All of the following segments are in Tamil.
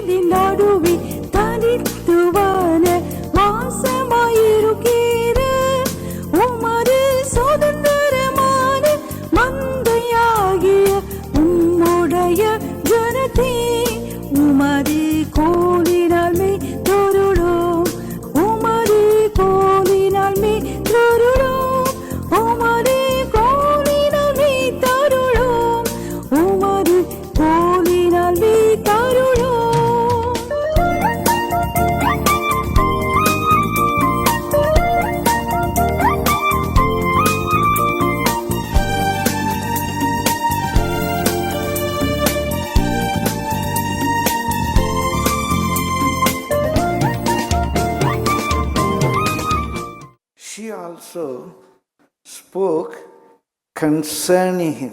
வீதி நடுவே தனித்துவான மாசமாயிருக்கிற உமது சுதந்திரமான மந்தையாகிய உம்முடைய ஜனத்தே உமது கோலினால் மே தொருளோம், உமது கோலினால் மே தொருளோம், உமது கோலினால் மே தருளோம், உமது கோலினால் மே தருளோம். She also spoke concerning him,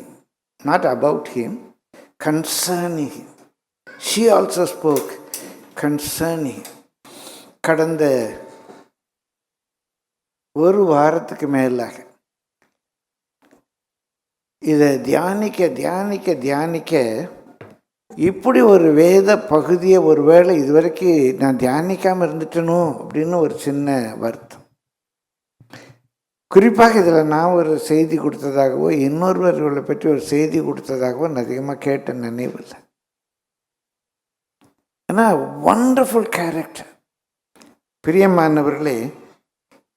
not about him, concerning him. She also spoke concerning him. கடந்த ஒரு வாரத்துக்கு மேலாக இதை தியானிக்க இப்படி ஒரு வேத பகுதியை ஒருவேளை இதுவரைக்கும் நான் தியானிக்காமல் இருந்துட்டேனோ அப்படின்னு ஒரு சின்ன வருத்தம். குறிப்பாக இதில் நான் ஒரு செய்தி கொடுத்ததாகவோ இன்னொருவர்களை பற்றி ஒரு செய்தி கொடுத்ததாகவோ நான் அதிகமாக கேட்ட நினைவில்லை. ஆனால் வண்டர்ஃபுல் கேரக்டர். பிரியமானவர்களே,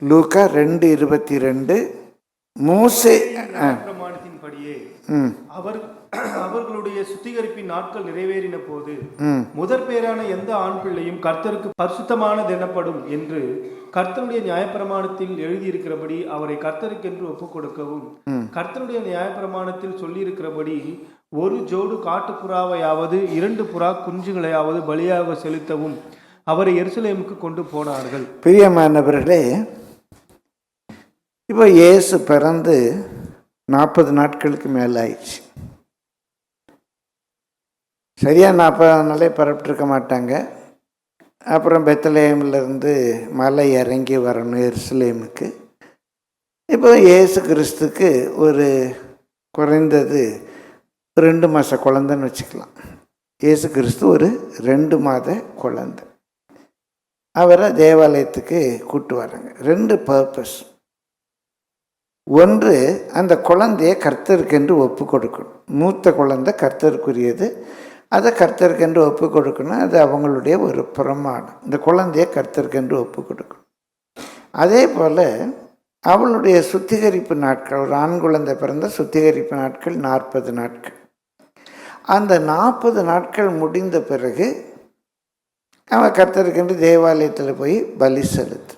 லூக்கா 2:22 மோசே பிரமாணத்தின்படியே அவர்களுடைய சுத்திகரிப்பின் நாட்கள் நிறைவேறின போது முதற் பேரான எந்த ஆண் பிள்ளையும் கர்த்தருக்கு பரிசுத்தமானது எனப்படும் என்று கர்த்தருடைய நியாயப்பிரமாணத்தில் எழுதியிருக்கிறபடி அவரை கர்த்தருக்கென்று ஒப்புக் கொடுக்கவும், கர்த்தருடைய நியாயப்பிரமாணத்தில் சொல்லியிருக்கிறபடி ஒரு ஜோடு காட்டுப்புறாவையாவது 2 புறா குஞ்சுகளையாவது பலியாக செலுத்தவும் அவரை எருசலேமுக்கு கொண்டு போனார்கள். பிரியமானவர்களே, இப்போ இயேசு பிறந்து 40 நாட்களுக்கு மேலே ஆயிடுச்சு. சரியாக 40 நாளே பரப்பிட்டுருக்க மாட்டாங்க. அப்புறம் பெத்லஹேம்லேருந்து மலை இறங்கி வரணும் எருசலேமுக்கு. இப்போ இயேசு கிறிஸ்துக்கு ஒரு குறைந்தது 2 மாத குழந்தைன்னு வச்சுக்கலாம். இயேசு கிறிஸ்து ஒரு 2 மாத குழந்தை. அவரை தேவாலயத்துக்கு கூப்பிட்டு வராங்க. 2 பர்பஸ். ஒன்று, அந்த குழந்தைய கர்த்தருக்கென்று ஒப்பு கொடுக்கணும். மூத்த குழந்தை கர்த்தருக்குரியது, அதை கர்த்தருக்கென்று ஒப்பு கொடுக்கணும். அது அவங்களுடைய ஒரு பிரமாணம். இந்த குழந்தைய கர்த்தருக்கென்று ஒப்பு கொடுக்கணும். அதே போல் அவளுடைய சுத்திகரிப்பு நாட்கள், ஒரு ஆண் குழந்தை பிறந்த சுத்திகரிப்பு நாட்கள் 40 நாட்கள். அந்த 40 நாட்கள் முடிந்த பிறகு அவன் கர்த்தருக்கென்று தேவாலயத்தில் போய் பலி செலுத்து.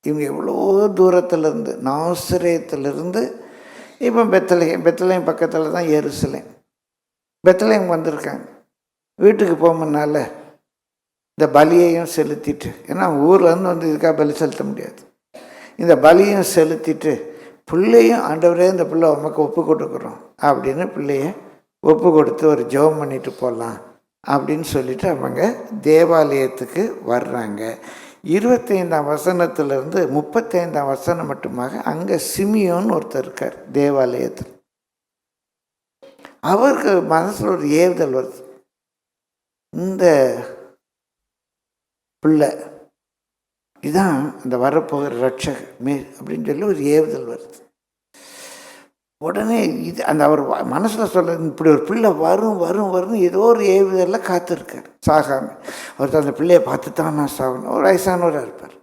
இவங்க எவ்வளோ தூரத்திலிருந்து, நாசரேத்திலிருந்து இப்போ பெத்லஹேம் பக்கத்தில் தான் எருசலேம். பெத்லஹேம் வந்திருக்காங்க. வீட்டுக்கு போகும்போதுனால இந்த பலியையும் செலுத்திட்டு, ஏன்னா ஊர்லேருந்து வந்து இதுக்காக பலி செலுத்த முடியாது, இந்த பலியும் செலுத்திட்டு பிள்ளையும், ஆண்டவரே இந்த பிள்ளை உமக்கு ஒப்பு கொடுக்குறோம் அப்படின்னு பிள்ளைய ஒப்பு கொடுத்து ஒரு ஜெபம் பண்ணிட்டு போகலாம் அப்படின்னு சொல்லிட்டு அவங்க தேவாலயத்துக்கு வர்றாங்க. 25ஆம் வசனத்திலிருந்து 35ஆம் வசனம் மட்டுமாக அங்கே சிமியோன்னு ஒருத்தர் இருக்கார் தேவாலயத்தில். அவருக்கு மனசில் ஒரு ஏவுதல் வருது, இந்த பிள்ளை இதான் இந்த வரப்போகிற ரட்சகர் அப்படின்னு சொல்லி ஒரு ஏவுதல் வருது. உடனே இது அந்த அவர் மனசில் சொல்ல, இப்படி ஒரு பிள்ளை வரும் வரும் வரும்னு ஏதோ ஒரு ஏவுதலில் காத்திருக்கார் சாகாமல். ஒருத்தர் அந்த பிள்ளையை பார்த்து தான் நான் சாகணும், ஒரு வயசானவராக இருப்பார்.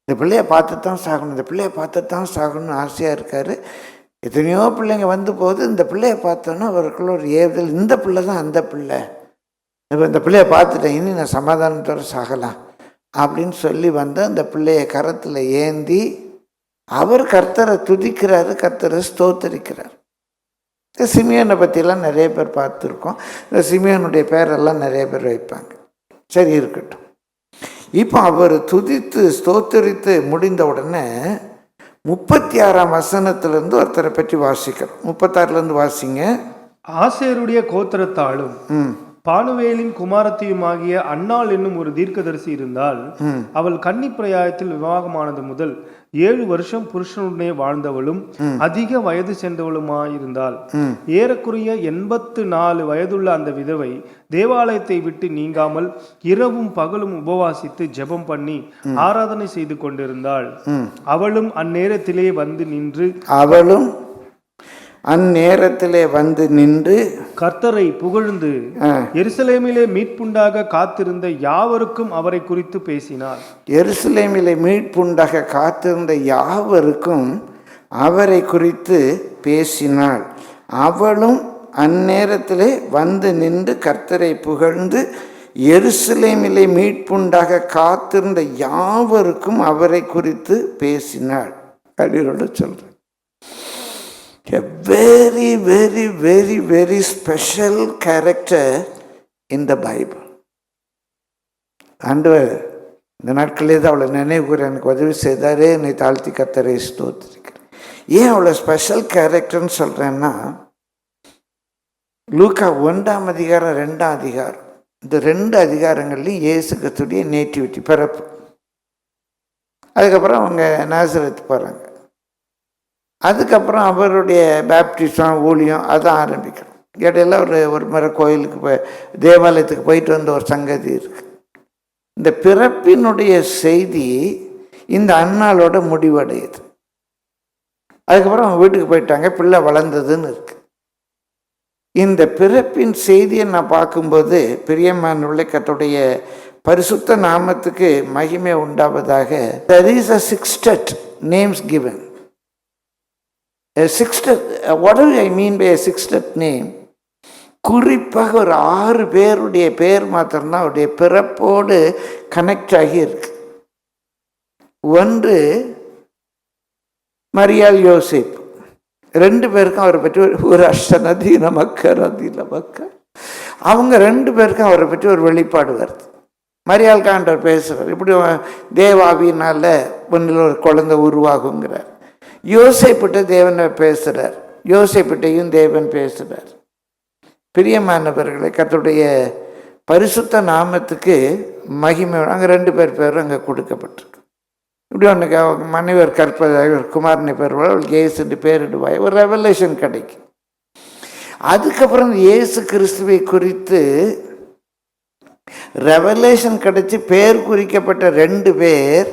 இந்த பிள்ளையை பார்த்து தான் சாகணும், இந்த பிள்ளையை பார்த்து தான் சாகணும்னு ஆசையாக இருக்கார். எத்தனையோ பிள்ளைங்க வந்து போகுது, இந்த பிள்ளையை பார்த்தோன்னா அவருக்குள்ள ஒரு ஏவுதல், இந்த பிள்ளை தான் அந்த பிள்ளை, இப்போ இந்த பிள்ளையை பார்த்துட்டேன், இனி நான் சமாதானத்தோடு சாகலாம் அப்படின்னு சொல்லி வந்து அந்த பிள்ளையை கரத்தில் ஏந்தி அவர் கர்த்தரை துதிக்கிறாரு, கர்த்தரை ஸ்தோத்தரிக்கிறார். சிமியோனை பற்றிலாம் நிறைய பேர் பார்த்துருக்கோம். இந்த சிமியோனுடைய பேரெல்லாம் நிறைய பேர் வைப்பாங்க. சரி, இருக்கட்டும். இப்போ அவர் துதித்து ஸ்தோத்தரித்து முடிந்த உடனே 36ஆம் வசனத்திலிருந்து ஒருத்தரை பற்றி வாசிக்கிறோம். 36லேருந்து வாசிங்க. ஆசேருடைய கோத்திரத்தாலும் பானுவேலின் குமாரத்தியுமாகிய அன்னாள் என்னும் ஒரு தீர்க்கதரிசி இருந்தால், அவள் கன்னி பிராயத்தில் விவாகமானது முதல் 7 வருஷம் புருஷனுடனே வாழ்ந்தவளும் அதிக வயது சென்றவளுமாயிருந்தாள். ஏறக்குறைய 84 வயதுள்ள அந்த விதவை தேவாலயத்தை விட்டு நீங்காமல் இரவும் பகலும் உபவாசித்து ஜெபம் பண்ணி ஆராதனை செய்து கொண்டிருந்தாள். அவளும் அந்நேரத்திலே வந்து நின்று கர்த்தரை புகழ்ந்து எருசலேமிலே மீட்புண்டாக காத்திருந்த யாவருக்கும் அவரை குறித்து பேசினார். எருசலேமிலே மீட்புண்டாக காத்திருந்த யாவருக்கும் அவரை குறித்து பேசினாள். அவளும் அந்நேரத்திலே வந்து நின்று கர்த்தரை புகழ்ந்து எருசலேமிலே மீட்புண்டாக காத்திருந்த யாவருக்கும் அவரை குறித்து பேசினாள். அடியோட சொல்றேன். A very, very, very, very special character in the Bible. ஆண்டவர் இந்த நாட்களே தான் அவளை நினைவுகூற எனக்கு உதவி செய்தாரே, என்னை தாழ்த்தி கர்த்தரை ஸ்தோத்திரிக்கிறேன். ஏன் அவ்வளோ ஸ்பெஷல் கேரக்டர்னு சொல்கிறேன்னா, லூக்கா 1ஆம் அதிகாரம் 2ஆம் அதிகாரம், இந்த 2 அதிகாரங்கள்லையும் இயேசு கிறிஸ்துடைய நேட்டிவிட்டி, பிறப்பு. அதுக்கப்புறம் அவங்க நாசரேத்து போகிறாங்க. அதுக்கப்புறம் அவருடைய பேப்டிசம் ஊழியம் அதான் ஆரம்பிக்கணும். இடையில ஒரு முறை கோயிலுக்கு தேவாலயத்துக்கு போயிட்டு வந்த ஒரு சங்கதி இருக்குது. இந்த பிறப்பினுடைய செய்தி இந்த அன்னாளோட முடிவடையுது. அதுக்கப்புறம் அவங்க வீட்டுக்கு போயிட்டாங்க, பிள்ளை வளர்ந்ததுன்னு இருக்கு. இந்த பிறப்பின் செய்தியை நான் பார்க்கும்போது, பிரியமானவர்களே, கர்த்தருடைய பரிசுத்த நாமத்துக்கு மகிமை உண்டாவதாக. There is a sextet names given. A sextet, what do I mean by a sextet name? குறிப்பாக ஒரு 6 பேருடைய பேர் மாத்திரம்தான் அவருடைய பிறப்போடு கனெக்ட் ஆகி இருக்கு. ஒன்று மரியாள் யோசேப்பு, 2 பேருக்கும் அவரை பற்றி ஒரு அஷ்டநதீன மக்கள் அவங்க 2 பேருக்கும் அவரை பற்றி ஒரு வெளிப்பாடு வருது. மரியாள் ஆண்டவர் பேசுகிறார், இப்படி தேவாவினால ஒன்றில் ஒரு குழந்தை உருவாகுங்கிறார். யோசேப்பிட்ட தேவனை பேசுகிறார், யோசேப்பிட்டையும் தேவன் பேசுகிறார். பிரியமானவர்களை, கர்த்தருடைய பரிசுத்த நாமத்துக்கு மகிமை. அங்கே 2 பேரும் அங்கே கொடுக்கப்பட்டிருக்கு. இப்படி ஒன்றுக்கு அவங்க மனைவர் கற்பதாக ஒரு குமாரனை பெறுவாள், அவளுக்கு இயேசுன்னு பேரிடுவாய், ஒரு ரெவலேஷன் கிடைக்கும். அதுக்கப்புறம் இயேசு கிறிஸ்துவை குறித்து ரெவலேஷன் கிடைச்சி பேர் குறிக்கப்பட்ட 2 பேர்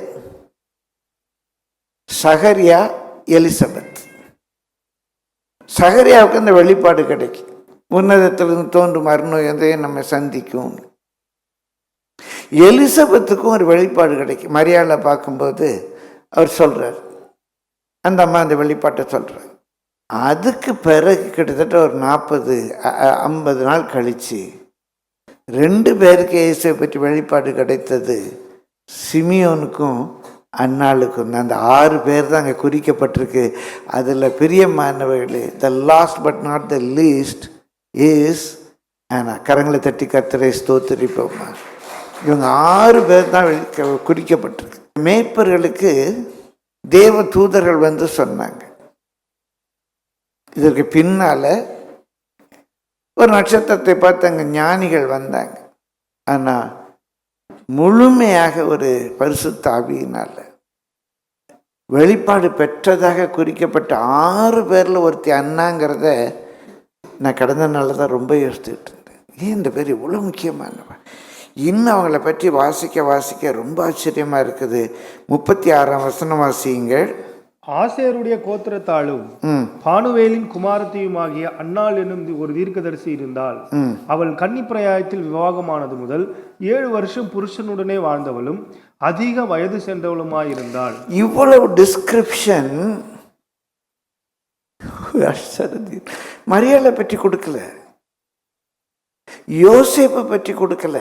சகரியா, எலிசபெத். சகரியாவுக்கு அந்த வெளிப்பாடு கிடைக்கும், உன்னதத்திலிருந்து தோன்றும் அருணோயந்தையை நம்ம சந்திக்கும். எலிசபெத்துக்கும் ஒரு வெளிப்பாடு கிடைக்கும். மரியாதை பார்க்கும்போது அவர் சொல்றார், அந்த அம்மா அந்த வெளிப்பாட்டை சொல்றார். அதுக்கு பிறகு கிட்டத்தட்ட ஒரு 40-50 நாள் கழிச்சு 2 பேருக்கு இயேசுவை பற்றி வெளிப்பாடு கிடைத்தது. சிமியோனுக்கும் அன்னாளுக்கும். அந்த 6 பேர் தான் அங்கே குறிக்கப்பட்டிருக்கு. அதில் பிரியமானவர்களே, the last but not the least is ஆனா. கரங்களை தட்டி கர்த்தரை ஸ்தோத்திரிப்போமா. இவங்க 6 பேர் தான் குறிக்கப்பட்டிருக்கு. மேய்ப்பர்களுக்கு தேவ தூதர்கள் வந்து சொன்னாங்க. இதற்கு பின்னால ஒரு நட்சத்திரத்தை பார்த்து அங்கே ஞானிகள் வந்தாங்க. ஆனால் முழுமையாக ஒரு பரிசுத்த ஆவியினால வெளிப்பாடு பெற்றதாக குறிக்கப்பட்ட 6 பேரில் ஒருத்தி அண்ணாங்கிறத நான் கடந்த நாளில் தான் ரொம்ப யோசிச்சுட்டு இருந்தேன். ஏன் இந்த பேர் இவ்வளோ முக்கியமானவன்? இன்னும் அவங்கள பற்றி வாசிக்க ரொம்ப ஆச்சரியமாக இருக்குது. 36ஆம் வசனம் வாசியுங்கள். ஆசேருடைய கோத்திரத்தாலும் பானுவேலின் குமாரத்தியுமாகிய அன்னாள் என்னும் ஒரு தீர்க்கதரிசி இருந்தால், அவள் கன்னி பிராயத்தில் விவாகமானது முதல் 7 வருஷம் புருஷனுடனே வாழ்ந்தவளும் அதிக வயது சென்றவளுமாயிருந்தாள். இவ்வளவு டிஸ்கிரிப்ஷன் மரியாதை பற்றி கொடுக்கல, யோசேப்பை பற்றி கொடுக்கல,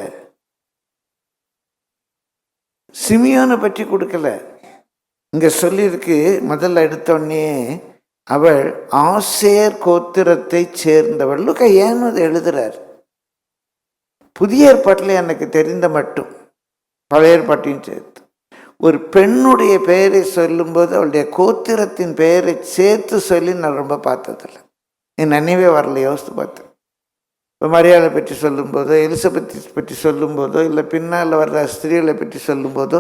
சிமியோனை பற்றி கொடுக்கல. இங்க சொல்லியிருக்கு, முதல்ல எடுத்தோடனே அவள் ஆசேர் கோத்திரத்தை சேர்ந்தவள். ஏன்னு அதை எழுதுறார். புதிய ஏற்பாட்டில் எனக்கு தெரிந்த மட்டும், பழைய ஏற்பாட்டையும் சேர்த்து, ஒரு பெண்ணுடைய பெயரை சொல்லும்போது அவளுடைய கோத்திரத்தின் பெயரை சேர்த்து சொல்லி நான் ரொம்ப பார்த்ததில்லை. என் நினைவே வரல, யோசித்து பார்த்தேன். இப்போ மரியாதை பற்றி சொல்லும்போதோ, எலிசபெத்தை பற்றி சொல்லும்போதோ, இல்லை பின்னால் வர்ற ஸ்திரீகளை பற்றி சொல்லும்போதோ,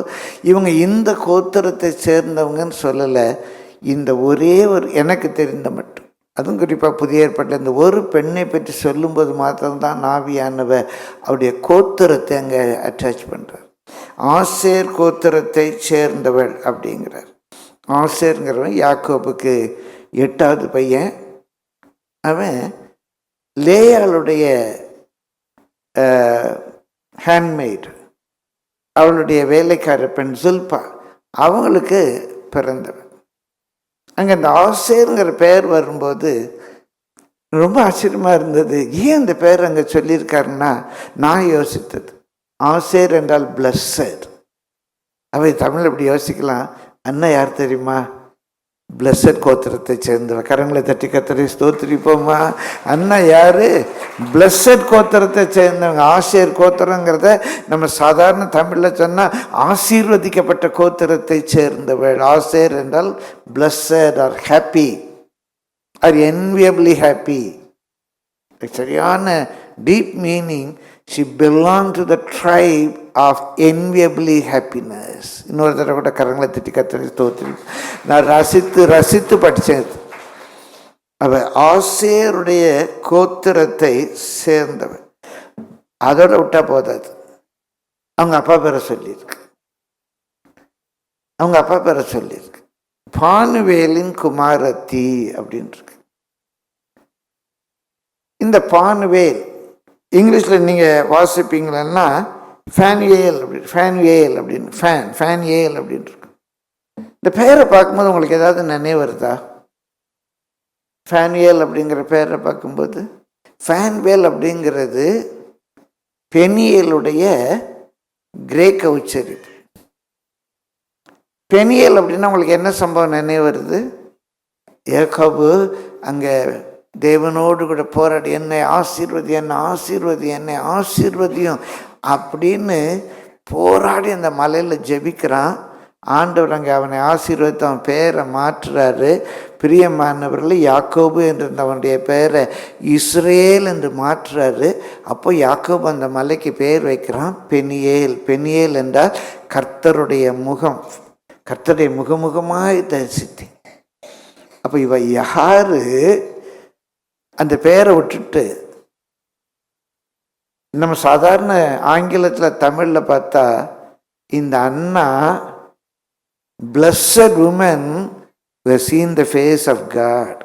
இவங்க இந்த கோத்திரத்தை சேர்ந்தவங்கன்னு சொல்லலை. இந்த ஒரே ஒரு எனக்கு தெரிந்த மட்டும், அதுவும் குறிப்பாக புதிய ஏற்பாட்டில் இந்த ஒரு பெண்ணை பற்றி சொல்லும்போது மாத்திரம்தான் ஆவியானவர் அவருடைய கோத்திரத்தை அங்கே அட்டாச் பண்ணுறார். ஆசேர் கோத்திரத்தை சேர்ந்தவள் அப்படிங்கிறார். ஆசேருங்கிறவன் யாக்கோபுக்கு 8வது பையன். அவன் லேயாளுடைய ஹேண்ட்மெய்டு, அவளுடைய வேலைக்கார பெண் சில்பா, அவங்களுக்கு பிறந்தவன். அங்கே அந்த ஆசேருங்கிற பெயர் வரும்போது ரொம்ப ஆச்சரியமாக இருந்தது. ஏன் இந்த பேர் அங்கே சொல்லியிருக்காருன்னா, நான் யோசித்தது ஆசேர் என்றால் பிளஸ்ஸர். அவை தமிழ் இப்படி யோசிக்கலாம். அண்ணா யார் தெரியுமா? பிளஸ்ஸட் கோத்திரத்தை சேர்ந்தவன். கரங்களை தட்டி கத்தரை ஸ்தோத்திரிப்போமா. அண்ணா யாரு? பிளஸ்ஸட் கோத்திரத்தை சேர்ந்தவங்க. ஆசேர் கோத்திரங்கிறத நம்ம சாதாரண தமிழில் சொன்னால் ஆசீர்வதிக்கப்பட்ட கோத்திரத்தை சேர்ந்தவள். ஆசேர் என்றால் blessed are happy are enviably happy. சரியான deep meaning. She belonged to the tribe of enviably happiness. இன்னொரு தடவை கூட கரங்களை திட்டி கத்தரி ஸ்தோத்திரி. நான் ரசித்து படித்தேன். அவ ஆசேருடைய கோத்திரத்தை சேர்ந்தவன். அதோட விட்டா போதாது, அவங்க அப்பா பேரை சொல்லியிருக்கு. அவங்க அப்பா பேரை சொல்லியிருக்கு. பானுவேலின் குமாரத்தி அப்படின்ட்டு. இந்த பானுவேல் இங்கிலீஷில் நீங்கள் வாசிப்பீங்களன்னா ஃபேன்யேல் அப்படின்னு ஃபேன்யேல் அப்படின்னு இருக்கு. இந்த பெயரை பார்க்கும்போது உங்களுக்கு ஏதாவது நினைவு வருதா? ஃபேன்யேல் அப்படிங்கிற பெயரை பார்க்கும்போது, ஃபேன்வேல் அப்படிங்கிறது பெனியேலுடைய கிரேக்க உச்சரிப்பு. பெனியேல் அப்படின்னா உங்களுக்கு என்ன சம்பவம் நினைவு வருது? யாக்கோபு அங்கே தேவனோடு கூட போராடி என்னை ஆசீர்வதியும் அப்படின்னு போராடி அந்த மலையில் ஜெபிக்கிறான். ஆண்டவர் அங்கே அவனை ஆசீர்வதித்து அவன் பெயரை மாற்றுறாரு. பிரியமானவர்கள், யாக்கோபு என்று அவனுடைய பெயரை இஸ்ரேல் என்று மாற்றுறாரு. அப்போ யாக்கோபு அந்த மலைக்கு பெயர் வைக்கிறான் பெனியேல். பெனியேல் என்றால் கர்த்தருடைய முகம், கர்த்தருடைய முகமுகமாய் தரிசித்தேன். அப்போ இவ யாரு? அந்த பெயரை விட்டுட்டு நம்ம சாதாரண ஆங்கிலத்தில் தமிழில் பார்த்தா இந்த அண்ணா blessed women who have seen the face of God,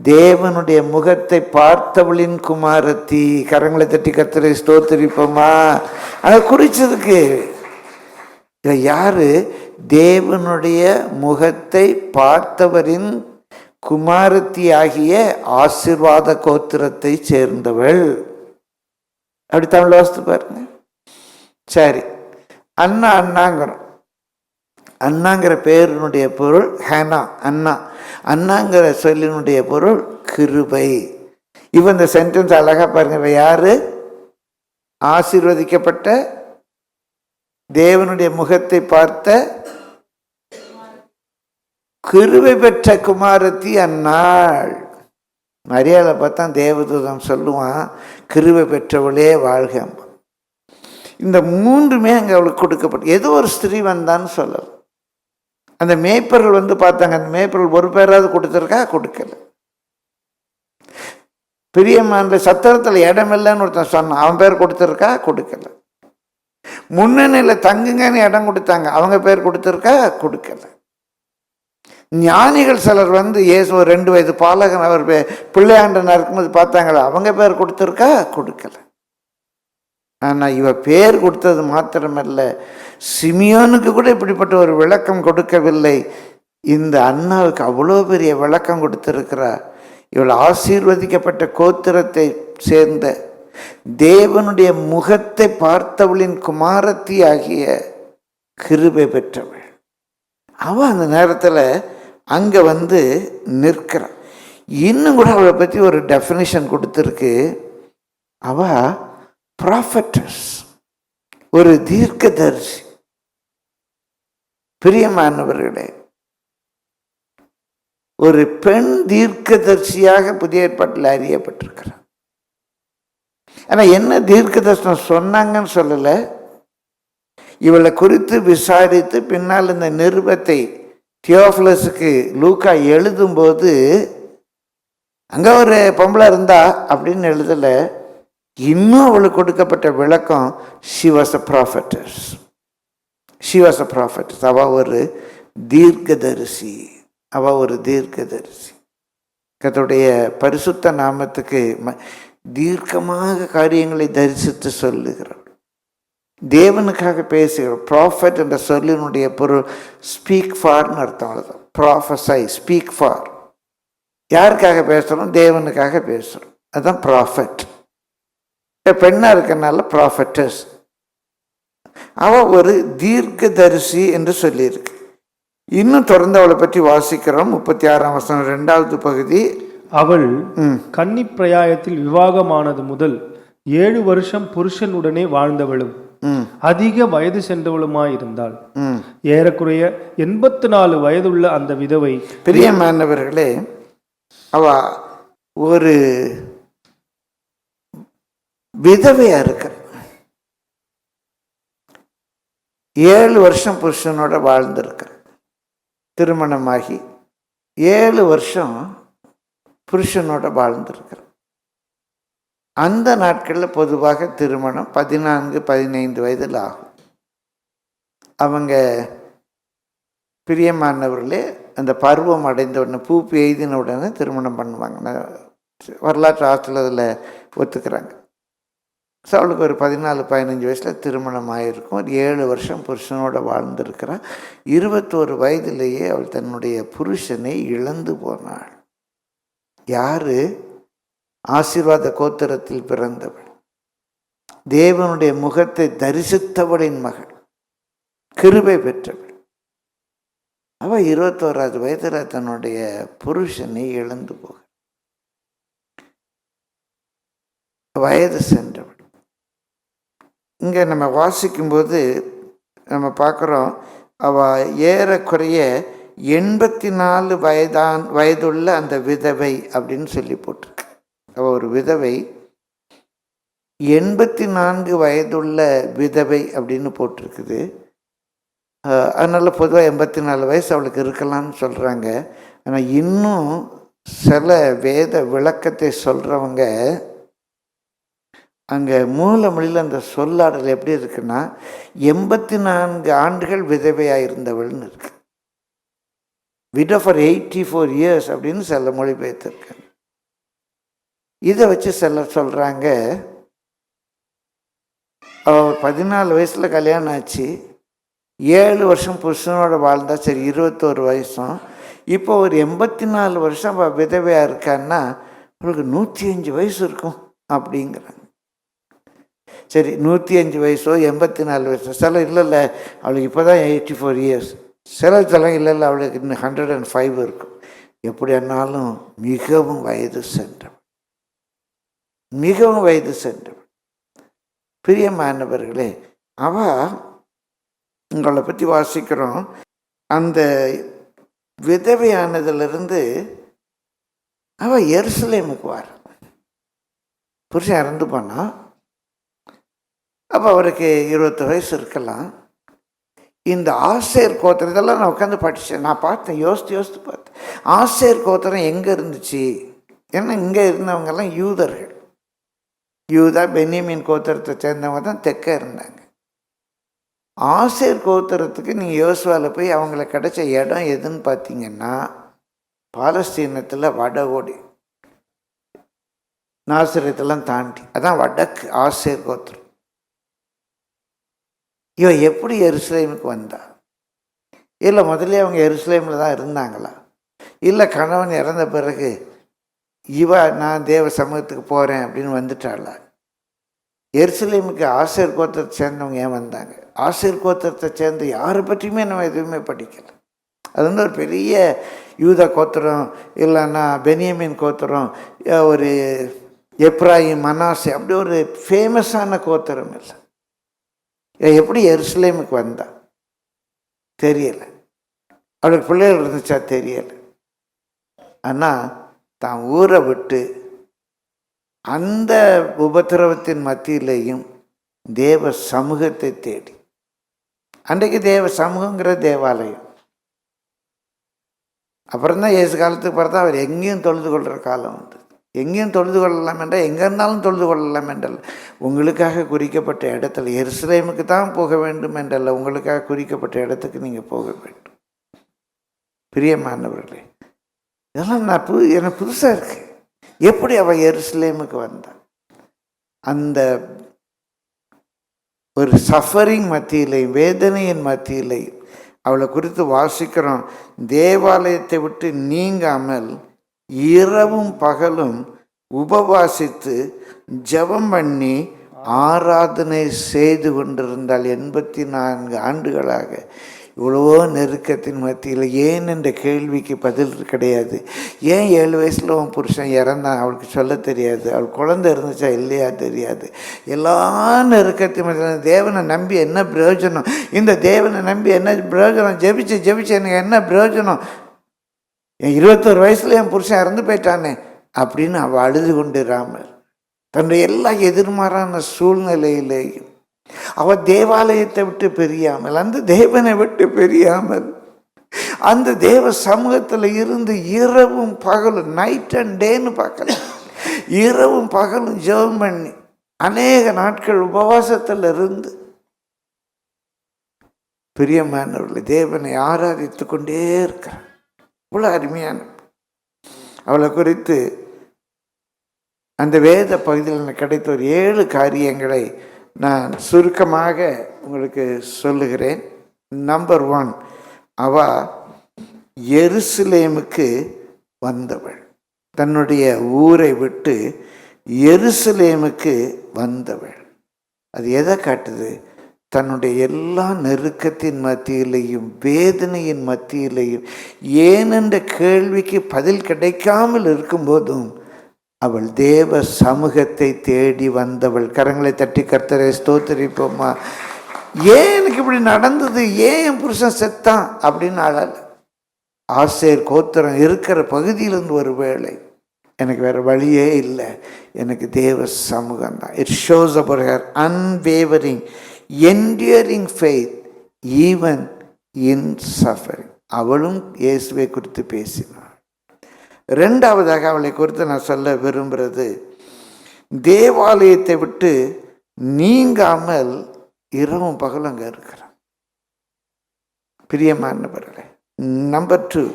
தேவனுடைய முகத்தை பார்த்தவளின் குமாரத்தி. கரங்களை தட்டி கர்த்தரை ஸ்தோத்திரிப்போமா. அதை குறிச்சதுக்கு யாரு? தேவனுடைய முகத்தை பார்த்தவரின் குமாரத்தி ஆகிய ஆசீர்வாத கோத்திரத்தை சேர்ந்தவள். அப்படி தமிழ் வாசித்து பாருங்க. சரி, அண்ணாங்கிறோம். அண்ணாங்கிற பேரினுடைய பொருள் ஹேனா, அண்ணா. அண்ணாங்கிற சொல்லினுடைய பொருள் கிருபை. இப்போ இந்த சென்டென்ஸ் அழகா பாருங்க. யாரு? ஆசீர்வதிக்கப்பட்ட தேவனுடைய முகத்தை பார்த்த கிருபை பெற்ற குமாரத்தி அன்னாள். மரியாதை பார்த்தா தேவதூதன் சொல்லுவான், கிருபை பெற்றவளே வாழ்க. இந்த மூன்றுமே அங்கே அவளுக்கு கொடுக்கப்பட்டு ஏதோ ஒரு ஸ்திரீ வந்தான்னு சொல்லலாம். அந்த மேய்ப்பர்கள் வந்து பார்த்தாங்க. அந்த மேய்ப்பர்கள் ஒரு பேராவது கொடுத்துருக்கா? கொடுக்கல. பிரியமான சத்திரத்தில் இடம் இல்லைன்னு ஒருத்தன் சொன்னான். அவன் பேர் கொடுத்துருக்கா? கொடுக்கல. முன்னணியில் தங்குங்கன்னு இடம் கொடுத்தாங்க. அவங்க பேர் கொடுத்துருக்கா? கொடுக்கல. ஞானிகள் சிலர் வந்து இயேசு ஒரு 2 வயது பாலகன் அவர் பிள்ளையாண்டனா இருக்கும்போது பார்த்தாங்களா? அவங்க பேர் கொடுத்துருக்கா? கொடுக்கல. ஆனால் இவ பேர் கொடுத்தது மாத்திரமல்ல, சிமியோனுக்கு கூட இப்படிப்பட்ட ஒரு விளக்கம் கொடுக்கவில்லை. இந்த அண்ணாவுக்கு அவ்வளோ பெரிய விளக்கம் கொடுத்திருக்கிறா. இவள் ஆசீர்வதிக்கப்பட்ட கோத்திரத்தை சேர்ந்த தேவனுடைய முகத்தை பார்த்தவளின் குமாரத்தி ஆகிய கிருபை பெற்றவள். அவள் அந்த நேரத்தில் அங்கே வந்து நிற்கிறான். இன்னும் கூட அவளை பற்றி ஒரு டெஃபினிஷன் கொடுத்துருக்கு. அவள் ப்ராஃபட்டஸ், ஒரு தீர்க்கதரிசி. பிரியமானவர்களே, ஒரு பெண் தீர்க்கதரிசியாக புதிய ஏற்பாட்டில் அறியப்பட்டிருக்கிறார். ஆனால் என்ன தீர்க்க தரிசனம் சொன்னாங்கன்னு சொல்லலை. இவளை குறித்து விசாரித்து பின்னால் இந்த நிருபத்தை தியோஃபிலஸுக்கு லூக்கா எழுதும்போது அங்கே ஒரு பொம்பளை இருந்தா அப்படின்னு எழுதலை. இன்னும் அவளுக்கு கொடுக்கப்பட்ட விளக்கம் she was a prophetess. she was a prophetess. அவள் ஒரு தீர்க்கதரிசி. அவள் ஒரு தீர்க்கதரிசி. கர்த்தருடைய பரிசுத்த நாமத்துக்கு தீர்க்கமாக காரியங்களை தரிசித்து சொல்லுகிறார். தேவனுக்காக பேசுகிறார். ப்ராஃபட் என்ற சொல்லினுடைய பொருள் ஸ்பீக் ஃபார்னு அர்த்தம். அவ்வளோதான். ப்ராஃபஸை, ஸ்பீக் ஃபார். யாருக்காக பேசுகிறோம்? தேவனுக்காக பேசுகிறோம். அதுதான் ப்ராஃபட். பெண்ணாக இருக்கனால ப்ராஃபட்டஸ். அவள் ஒரு தீர்க்கதரிசி என்று சொல்லியிருக்கு. இன்னும் தொடர்ந்து அவளை பற்றி வாசிக்கிறோம். 36ஆம் வசனம் 2வது பகுதி. அவள் கன்னி பிரயாயத்தில் விவாகமானது முதல் 7 வருஷம் புருஷனுடனே வாழ்ந்தவளும் அதிக வயது சென்றவளுமாயிருந்தாள். ஏறக்குறைய 84 வயதுள்ள அந்த விதவை. பிரியமானவர்களே, அவ ஒரு விதவையா இருக்கிற. 7 வருஷம் புருஷனோட வாழ்ந்திருக்கிற. திருமணமாகி 7 வருஷம் புருஷனோட வாழ்ந்திருக்கிற. அந்த நாட்களில் பொதுவாக திருமணம் 14-15 வயதில் ஆகும். அவங்க பிரியமானவர்களே அந்த பருவம் அடைந்த உடனே, பூ எய்தின உடனே திருமணம் பண்ணுவாங்க. வரலாற்று ஆசிரியர் ஒத்துக்கிறாங்க. ஸோ அவளுக்கு ஒரு 14-15 வயசில் திருமணம் ஆகிருக்கும். ஒரு 7 வருஷம் புருஷனோட வாழ்ந்திருக்கிறாள். 21 வயதிலேயே அவள் தன்னுடைய புருஷனை இழந்து போனாள். யாரு? ஆசீர்வாத கோத்திரத்தில் பிறந்தவள், தேவனுடைய முகத்தை தரிசித்தவளின் மகள், கிருபை பெற்றவள். அவள் 21வது வயதில் தன்னுடைய புருஷனை இழந்து போக வயது சென்றவள். இங்கே நம்ம வாசிக்கும்போது நம்ம பார்க்குறோம், அவள் ஏறக்குறைய 84 வயதுள்ள அந்த விதவை அப்படின்னு சொல்லி போட்டிருக்கு. அவள் ஒரு விதவை, 84 வயதுள்ள விதவை அப்படின்னு போட்டிருக்குது. அதனால் பொதுவாக 84 வயசு அவளுக்கு இருக்கலாம்னு சொல்கிறாங்க. ஆனால் இன்னும் சில வேத விளக்கத்தை சொல்கிறவங்க அங்கே மூல மொழியில் அந்த சொல்லாடல் எப்படி இருக்குன்னா 84 ஆண்டுகள் விதவையாக இருந்தவள்னு இருக்கு. விடோ ஃபார் 84 இயர்ஸ் அப்படின்னு சில மொழிபெயர்த்திருக்காங்க. இதை வச்சு சிலர் சொல்கிறாங்க, அவள் 14 வயசில் கல்யாணம் ஆச்சு, 7 வருஷம் புருஷனோட வாழ்ந்தா, சரி 21 வயசும். இப்போ ஒரு 84 வருஷம் அவள் விதவையாக இருக்கான்னா அவளுக்கு 105 வயசு இருக்கும் அப்படிங்கிறாங்க. சரி, 105 வயசோ 84 வயசோ. சில இல்லை அவளுக்கு இப்போ தான் 84 இயர்ஸ். சிலத்தெல்லாம் இல்லை அவளுக்கு இன்னும் 105 இருக்கும். எப்படியானாலும் மிகவும் வயது சென்றவள், மிகவும் வயது சென்றவள். பிரியமானவர்களே, அவள் உங்களை பற்றி வாசிக்கிறோம். அந்த விதவையானதிலிருந்து அவள் எருசலேமுக்கு வர. புருஷன் இறந்து போனான். அப்போ அவருக்கு 20 வயசு இருக்கலாம். இந்த ஆசேர் கோத்திரம், இதெல்லாம் நான் உட்காந்து படித்தேன், நான் பார்த்தேன், யோசித்து பார்த்தேன். ஆசேர் கோத்திரம் எங்கே இருந்துச்சு? ஏன்னா இங்கே இருந்தவங்கெல்லாம் யூதர்கள். யூதா பென்யமீன் கோத்திரத்தை சேர்ந்தவங்க தான் தெற்க இருந்தாங்க. ஆசேர் கோத்திரத்துக்கு நீங்கள் யோசுவாவில் போய் அவங்களுக்கு கிடைச்ச இடம் எதுன்னு பார்த்தீங்கன்னா பாலஸ்தீனத்தில் வடகோடி, நாசரத்தெல்லாம் தாண்டி, அதான் வடக்கு ஆசேர் கோத்திரம். இவன் எப்படி எருசலேமுக்கு வந்தா? இல்லை முதல்ல அவங்க எருசலேமில் தான் இருந்தாங்களா? இல்லை கணவன் இறந்த பிறகு நான் தேவ சமூகத்துக்கு போகிறேன் அப்படின்னு வந்துட்டாளா? எருசலேமுக்கு ஆசேர் கோத்திரத்தை சேர்ந்தவங்க ஏன் வந்தாங்க? ஆசேர் கோத்திரத்தை சேர்ந்த யாரை பற்றியுமே நம்ம எதுவுமே படிக்கலை. அது வந்து ஒரு பெரிய யூதா கோத்திரம், இல்லைன்னா பென்யமீன் கோத்திரம், ஒரு எப்ராயிம், மனாசே, அப்படி ஒரு ஃபேமஸான கோத்திரம் இல்லை. எப்படி எருசலேமுக்கு வந்தா தெரியலை. அவளுக்கு பிள்ளைகள் இருந்துச்சா தெரியலை. ஆனால் தான் ஊரை விட்டு அந்த உபத்திரவத்தின் மத்தியிலேயும் தேவ சமூகத்தை தேடி, அன்றைக்கு தேவ சமூகங்கிற தேவாலயம். அப்புறம்தான் இயேசு காலத்துக்கு பிறகு அவர் எங்கேயும் தொழுது கொள்கிற காலம் வந்து, எங்கேயும் தொழுது கொள்ளலாம் என்றால் எங்கே இருந்தாலும் தொழுது கொள்ளலாம் என்றால், உங்களுக்காக குறிக்கப்பட்ட இடத்துல எருசலேமுக்கு தான் போக வேண்டும் என்றல்ல, உங்களுக்காக குறிக்கப்பட்ட இடத்துக்கு நீங்கள் போக வேண்டும். பிரியமானவர்களே, இதெல்லாம் எனக்கு புதுசாக இருக்கு. எப்படி அவள் எருசலேமுக்கு வந்தாள்? அந்த ஒரு சஃபரிங் மத்தியிலையும் வேதனையின் மத்தியிலையும் அவளை குறித்து வாசிக்கிறோம். தேவாலயத்தை விட்டு நீங்காமல் இரவும் பகலும் உபவாசித்து ஜெபம் பண்ணி ஆராதனை செய்து கொண்டிருந்தால் 84 ஆண்டுகளாக. இவ்வளவோ நெருக்கத்தின் மத்தியில் ஏன் என்ற கேள்விக்கு பதில் கிடையாது. ஏன் 7 வயசில் உன் புருஷன் இறந்தான் அவளுக்கு சொல்ல தெரியாது. அவள் குழந்தை இருந்துச்சா இல்லையா தெரியாது. எல்லா நெருக்கத்தின் மத்தியில் தேவனை நம்பி என்ன பிரயோஜனம்? இந்த தேவனை நம்பி என்ன பிரயோஜனம்? ஜெபிச்சு எனக்கு என்ன பிரயோஜனம்? என் 21 வயசில் என் புருஷன் இறந்து போயிட்டானே அப்படின்னு அவள் அழுது கொண்டிராமல், தன்னுடைய எல்லா எதிர்மாறான சூழ்நிலையிலேயும் அவள் தேவாலயத்தை விட்டு பிரியாமல், அந்த தேவனை விட்டு பிரியாமல், அந்த தேவ சமூகத்தில் இருந்து இரவும் பகலும், நைட் அண்ட் டேன்னு பார்க்கல, இரவும் பகலும் ஜெபம் பண்ணி அநேக நாட்கள் உபவாசத்தில் இருந்து பிரியமானவர்கள் தேவனை ஆராதித்து கொண்டே இருக்கிறார். இவ்வளோ அருமையான அவளை குறித்து அந்த வேத பகுதியில் எனக்கு கிடைத்த ஒரு 7 காரியங்களை நான் சுருக்கமாக உங்களுக்கு சொல்லுகிறேன். நம்பர் 1, அவள் எருசலேமுக்கு வந்தவள். தன்னுடைய ஊரை விட்டு எருசலேமுக்கு வந்தவள். அது எதை காட்டுது? தன்னுடைய எல்லா நெருக்கத்தின் மத்தியிலையும் வேதனையின் மத்தியிலையும் ஏனென்ற கேள்விக்கு பதில் கிடைக்காமல் இருக்கும்போதும் அவள் தேவ சமூகத்தை தேடி வந்தவள். கரங்களை தட்டி கர்த்தரை ஸ்தோத்திரிப்போமா. ஏன் எனக்கு இப்படி நடந்தது, ஏன் என் புருஷன் செத்தான் அப்படின்னு அழல. ஆசேர் கோத்திரம் இருக்கிற பகுதியிலிருந்து ஒரு வேளை எனக்கு வேறு வழியே இல்லை, எனக்கு தேவ சமூகம் தான். It shows about her unwavering enduring faith even in suffering. அவளும் இயேசுவை குறித்து பேசினாள். 2வதாக அவளை குறித்து நான் சொல்ல விரும்புகிறது, தேவாலயத்தை விட்டு நீங்காமல் இரவும் பகலும் அங்கே இருக்கிறான். பிரியமானவர்களே, number 2,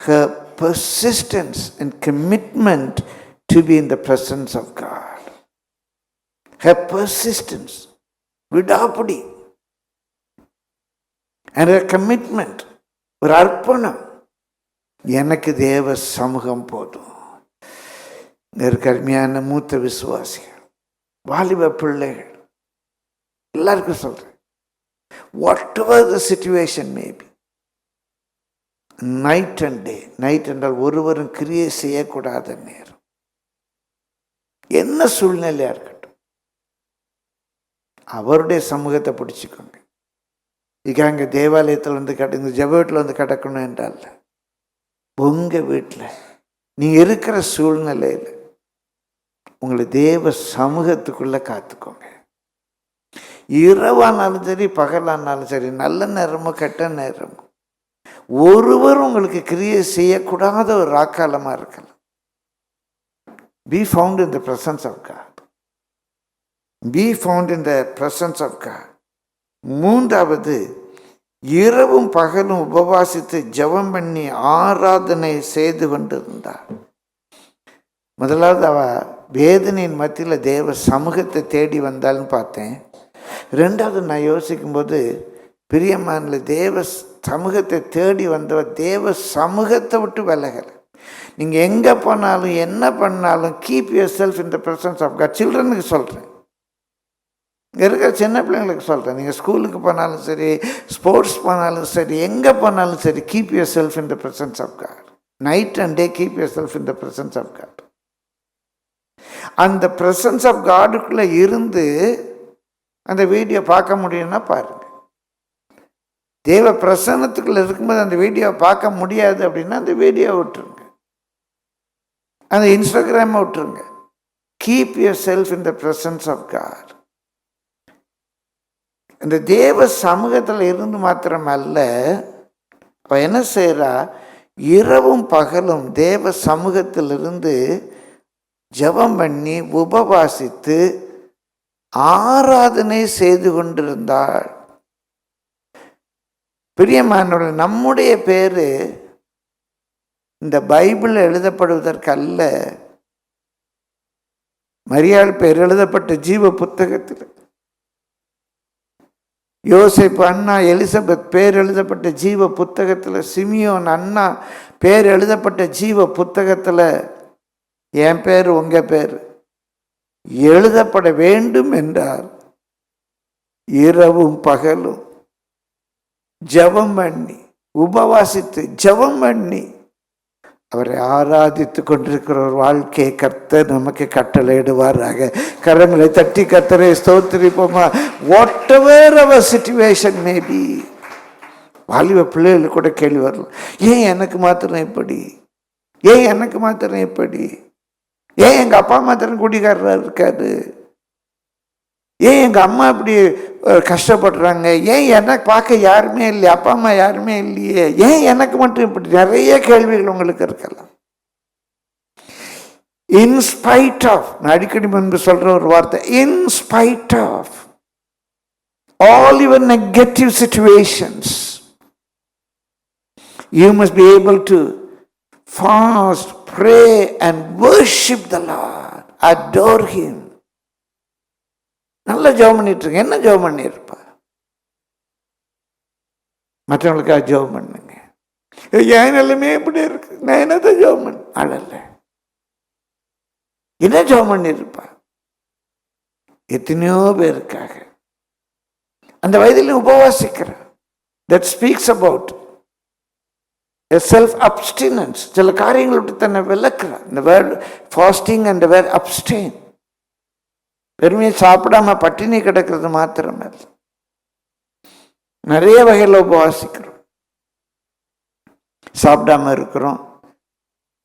her persistence and commitment to be in the presence of God. Her persistence, விடாப்பிடி, and a commitment, ஒரு அர்ப்பணம். எனக்கு தேவ சமூகம் போதும். அருமையான மூத்த விசுவாசிகள், வாலிப பிள்ளைகள் எல்லாருக்கும் சொல்றேன், what ever the situation maybe, night and day, night என்றால் ஒருவரும் கிரியை செய்யக்கூடாத நேரம், என்ன சூழ்நிலையா இருக்கட்டும், அவருடைய சமூகத்தை பிடிச்சிக்கோங்க. இங்கே அங்கே தேவாலயத்தில் வந்து இந்த ஜெப வீட்டில் வந்து கிடக்கணும் என்றால், உங்கள் வீட்டில் நீங்கள் இருக்கிற சூழ்நிலையில் உங்களை தேவ சமூகத்துக்குள்ளே காத்துக்கோங்க. இரவானாலும் சரி பகலானாலும் சரி, நல்ல நேரமோ கெட்ட நேரமோ, ஒருவரும் உங்களுக்கு கிரியை செய்யக்கூடாத ஒரு ராக்காலமாக இருக்கலாம். Be found in the presence of God. Be found in the presence of God. 3வது, இரவும் பகலும் உபவாசித்து ஜெபம் பண்ணி ஆராதனை செய்து கொண்டிருந்தார். முதலாவது அவ வேதனையின் மத்தியில் தேவ சமூகத்தை தேடி வந்தாள்னு பார்த்தேன். 2வது நான் யோசிக்கும்போது, பிரியமான தேவ சமூகத்தை தேடி வந்தவ தேவ சமூகத்தை விட்டு விலகலை. நீங்கள் எங்கே போனாலும் என்ன பண்ணாலும் keep yourself in the presence of God. சில்ட்ரனுக்கு சொல்கிறேன், இருக்கிற சின்ன பிள்ளைங்களுக்கு சொல்கிறேன், நீங்கள் ஸ்கூலுக்கு போனாலும் சரி, ஸ்போர்ட்ஸ் போனாலும் சரி, எங்கே போனாலும் சரி, keep yourself in the presence of God. Night and day keep yourself in the presence of God. அந்த பிரசன்ஸ் ஆஃப் காடுக்குள்ளே இருந்து அந்த வீடியோ பார்க்க முடியும்னா பாருங்கள். தேவ பிரசன்னத்துக்குள்ளே இருக்கும்போது அந்த வீடியோ பார்க்க முடியாது அப்படின்னா அந்த வீடியோ விட்டுருங்க, அந்த இன்ஸ்டாகிராமை விட்டுருங்க. Keep yourself in the presence of God. இந்த தேவ சமூகத்தில் இருந்து மாத்திரமல்ல, அவ என்ன செய்கிறா, இரவும் பகலும் தேவ சமூகத்திலிருந்து ஜெபம் பண்ணி உபவாசித்து ஆராதனை செய்து கொண்டிருந்தாள். பிரியமானவர்களே, நம்முடைய பேர் இந்த பைபிள் எழுதப்படுவதற்கு அல்ல, மரியாள் பேர் எழுதப்பட்ட ஜீவ புத்தகத்தில், யோசேப்பு அண்ணா எலிசபெத் பேர் எழுதப்பட்ட ஜீவ புத்தகத்தில், சிமியோன் அண்ணா பேர் எழுதப்பட்ட ஜீவ புத்தகத்தில் என் பேர் உங்கள் பேர் எழுதப்பட வேண்டும் என்றார். இரவும் பகலும் ஜெபம் பண்ணி உபவாசித்து ஜெபம் பண்ணி அவரை ஆராதித்து கொண்டிருக்கிற ஒரு வாழ்க்கையை கர்த்தர் நமக்கு கட்டளையிடுவாராக. கரங்களை தட்டி கர்த்தரை ஸ்தோத்திரிப்போமா. Whatever our situation may be. வாலிப பிள்ளைகளுக்கு கூட கேள்வி வரலாம், ஏன் எனக்கு மாத்திரம் எப்படி, ஏன் எனக்கு மாத்திரம் எப்படி, ஏன் எங்கள் அப்பா மாத்திரம் குடிகாரராக இருக்காரு, ஏன் எங்கள் அம்மா இப்படி கஷ்டப்படுறாங்க, ஏன் எனக்கு பார்க்க யாருமே இல்லையே, அப்பா அம்மா யாருமே இல்லையே, ஏன் எனக்கு மட்டும் இப்படி, நிறைய கேள்விகள் உங்களுக்கு இருக்கலாம். இன்ஸ்பைட் ஆஃப், நான் அடிக்கடி முன்பு சொல்ற ஒரு வார்த்தை, in spite of all your negative situations, you must be able to fast, pray and worship the Lord, adore him. நல்லா ஜெபம் பண்ணிட்டு இருக்க. என்ன ஜெபம் பண்ணியிருப்பா? மற்றவங்களுக்காக ஜெபம் பண்ணுங்க. என் நிலைமை எப்படி இருக்கு, நான் என்னதான் ஜெபம் பண்ண அழல, என்ன ஜெபம் பண்ணியிருப்பா? எத்தனையோ பேருக்காக அந்த வயதிலும் உபவாசிக்கிற. That speaks about self abstinence. சில காரியங்களை விட்டு தன்னை விளக்குறான். இந்த word fasting and word abstain, பெருமையை சாப்பிடாம பட்டினி கிடக்கிறது மாத்திரமே, நிறைய வகையில் உபவாசிக்கிறோம், சாப்பிடாம இருக்கிறோம்.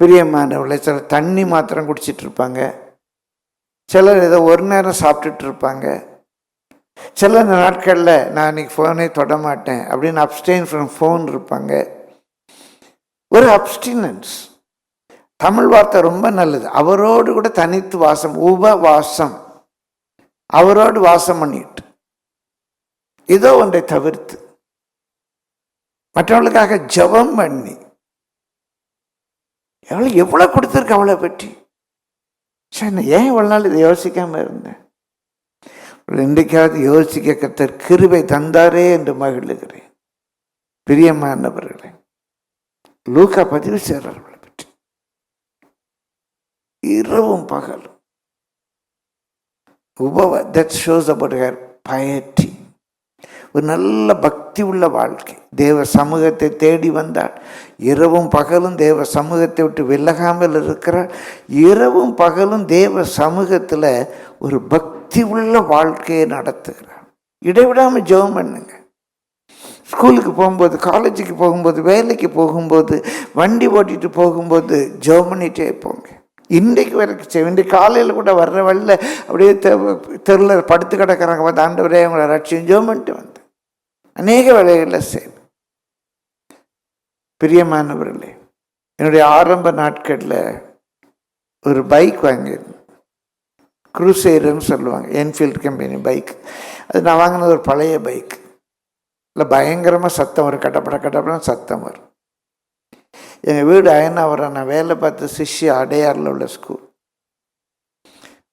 பிரியமானவர்களே, சிலர் தண்ணி மாத்திரம் குடிச்சிட்டு இருப்பாங்க, சிலர் ஏதோ ஒரு நேரம் சாப்பிட்டுட்டு இருப்பாங்க, சில நாட்களில் நான் இன்னைக்கு ஃபோனே தொட மாட்டேன் அப்படின்னு அப்ஸ்டெயின் ஃப்ரம் ஃபோன் இருப்பாங்க. ஒரு அப்ஸ்டினன்ஸ். தமிழ் வார்த்தை ரொம்ப நல்லது. அவரோடு கூட தனித்து வாசம், உபவாசம், அவரோடு வாசம் பண்ணிட்டு ஏதோ ஒன்றை தவிர்த்து மற்றவர்களுக்காக ஜெபம் பண்ணி. எவ்வளவு கொடுத்துருக்கு அவளை பற்றி. சரி, ஏன் இவ்வளவு நாள் இதை யோசிக்காம இருந்தேன்? இன்றைக்காவது யோசிக்க கர்த்தர் கிருபை தந்தாரே என்று மகிழுகிறேன். பிரியமானவர்களே, லூக்கா பதிவு செய்கிறார் அவளை பற்றி. இரவும் பகலும் that shows about her piety. ஒரு நல்ல பக்தி உள்ள வாழ்க்கை. தேவ சமூகத்தை தேடி வந்தாள். இரவும் பகலும் தேவ சமூகத்தை விட்டு விலகாமல் இருக்கிறாள். இரவும் பகலும் தேவ சமூகத்தில் ஒரு பக்தி உள்ள வாழ்க்கையை நடத்துகிறாள். இடைவிடாமல் ஜெபம் பண்ணுங்க. ஸ்கூலுக்கு போகும்போது, காலேஜுக்கு போகும்போது, வேலைக்கு போகும்போது, வண்டி ஓட்டிட்டு போகும்போது ஜெபம் பண்ணிட்டே போங்க. இன்றைக்கு வரைக்கும் இன்றைக்கு காலையில் கூட வர்ற வழியில் அப்படியே தெருவில் படுத்து கிடக்கிறாங்க, பார்த்து ஆண்டவரே அவங்கள ரட்சியம் ஜெபம் பண்ணிட்டு வந்து அநேக வேலைகளில் செய்வேன். பிரியமானவர்களே, என்னுடைய ஆரம்ப நாட்களில் ஒரு பைக் வாங்கியிருந்தேன். குரூசேருன்னு சொல்லுவாங்க, என்ஃபீல்டு கம்பெனி பைக். அது நான் வாங்கினது ஒரு பழைய பைக். இல்லை, பயங்கரமாக சத்தம் வரும், கட்டப்பட சத்தம் வரும். எங்கள் வீடு அயனாவரம், நான் வேலை பார்த்த சிஷ்ய அடையாறில் உள்ள ஸ்கூல்.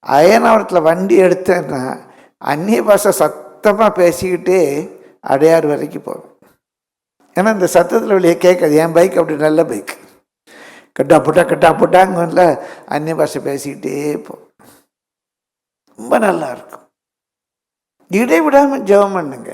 அயனாவரத்தில் வண்டி எடுத்தேன்னா அந்நிய பாஷை சத்தமாக பேசிக்கிட்டே அடையாறு வரைக்கும் போவேன். ஏன்னா இந்த சத்தத்தில் வெளியே கேட்காது. என் பைக் அப்படி நல்ல பைக், கட்டா புட்டாங்க அந்நிய பாஷை பேசிக்கிட்டே போவேன். ரொம்ப நல்லா இருக்கும். இடைவிடாமல் ஜெபம் பண்ணுங்க.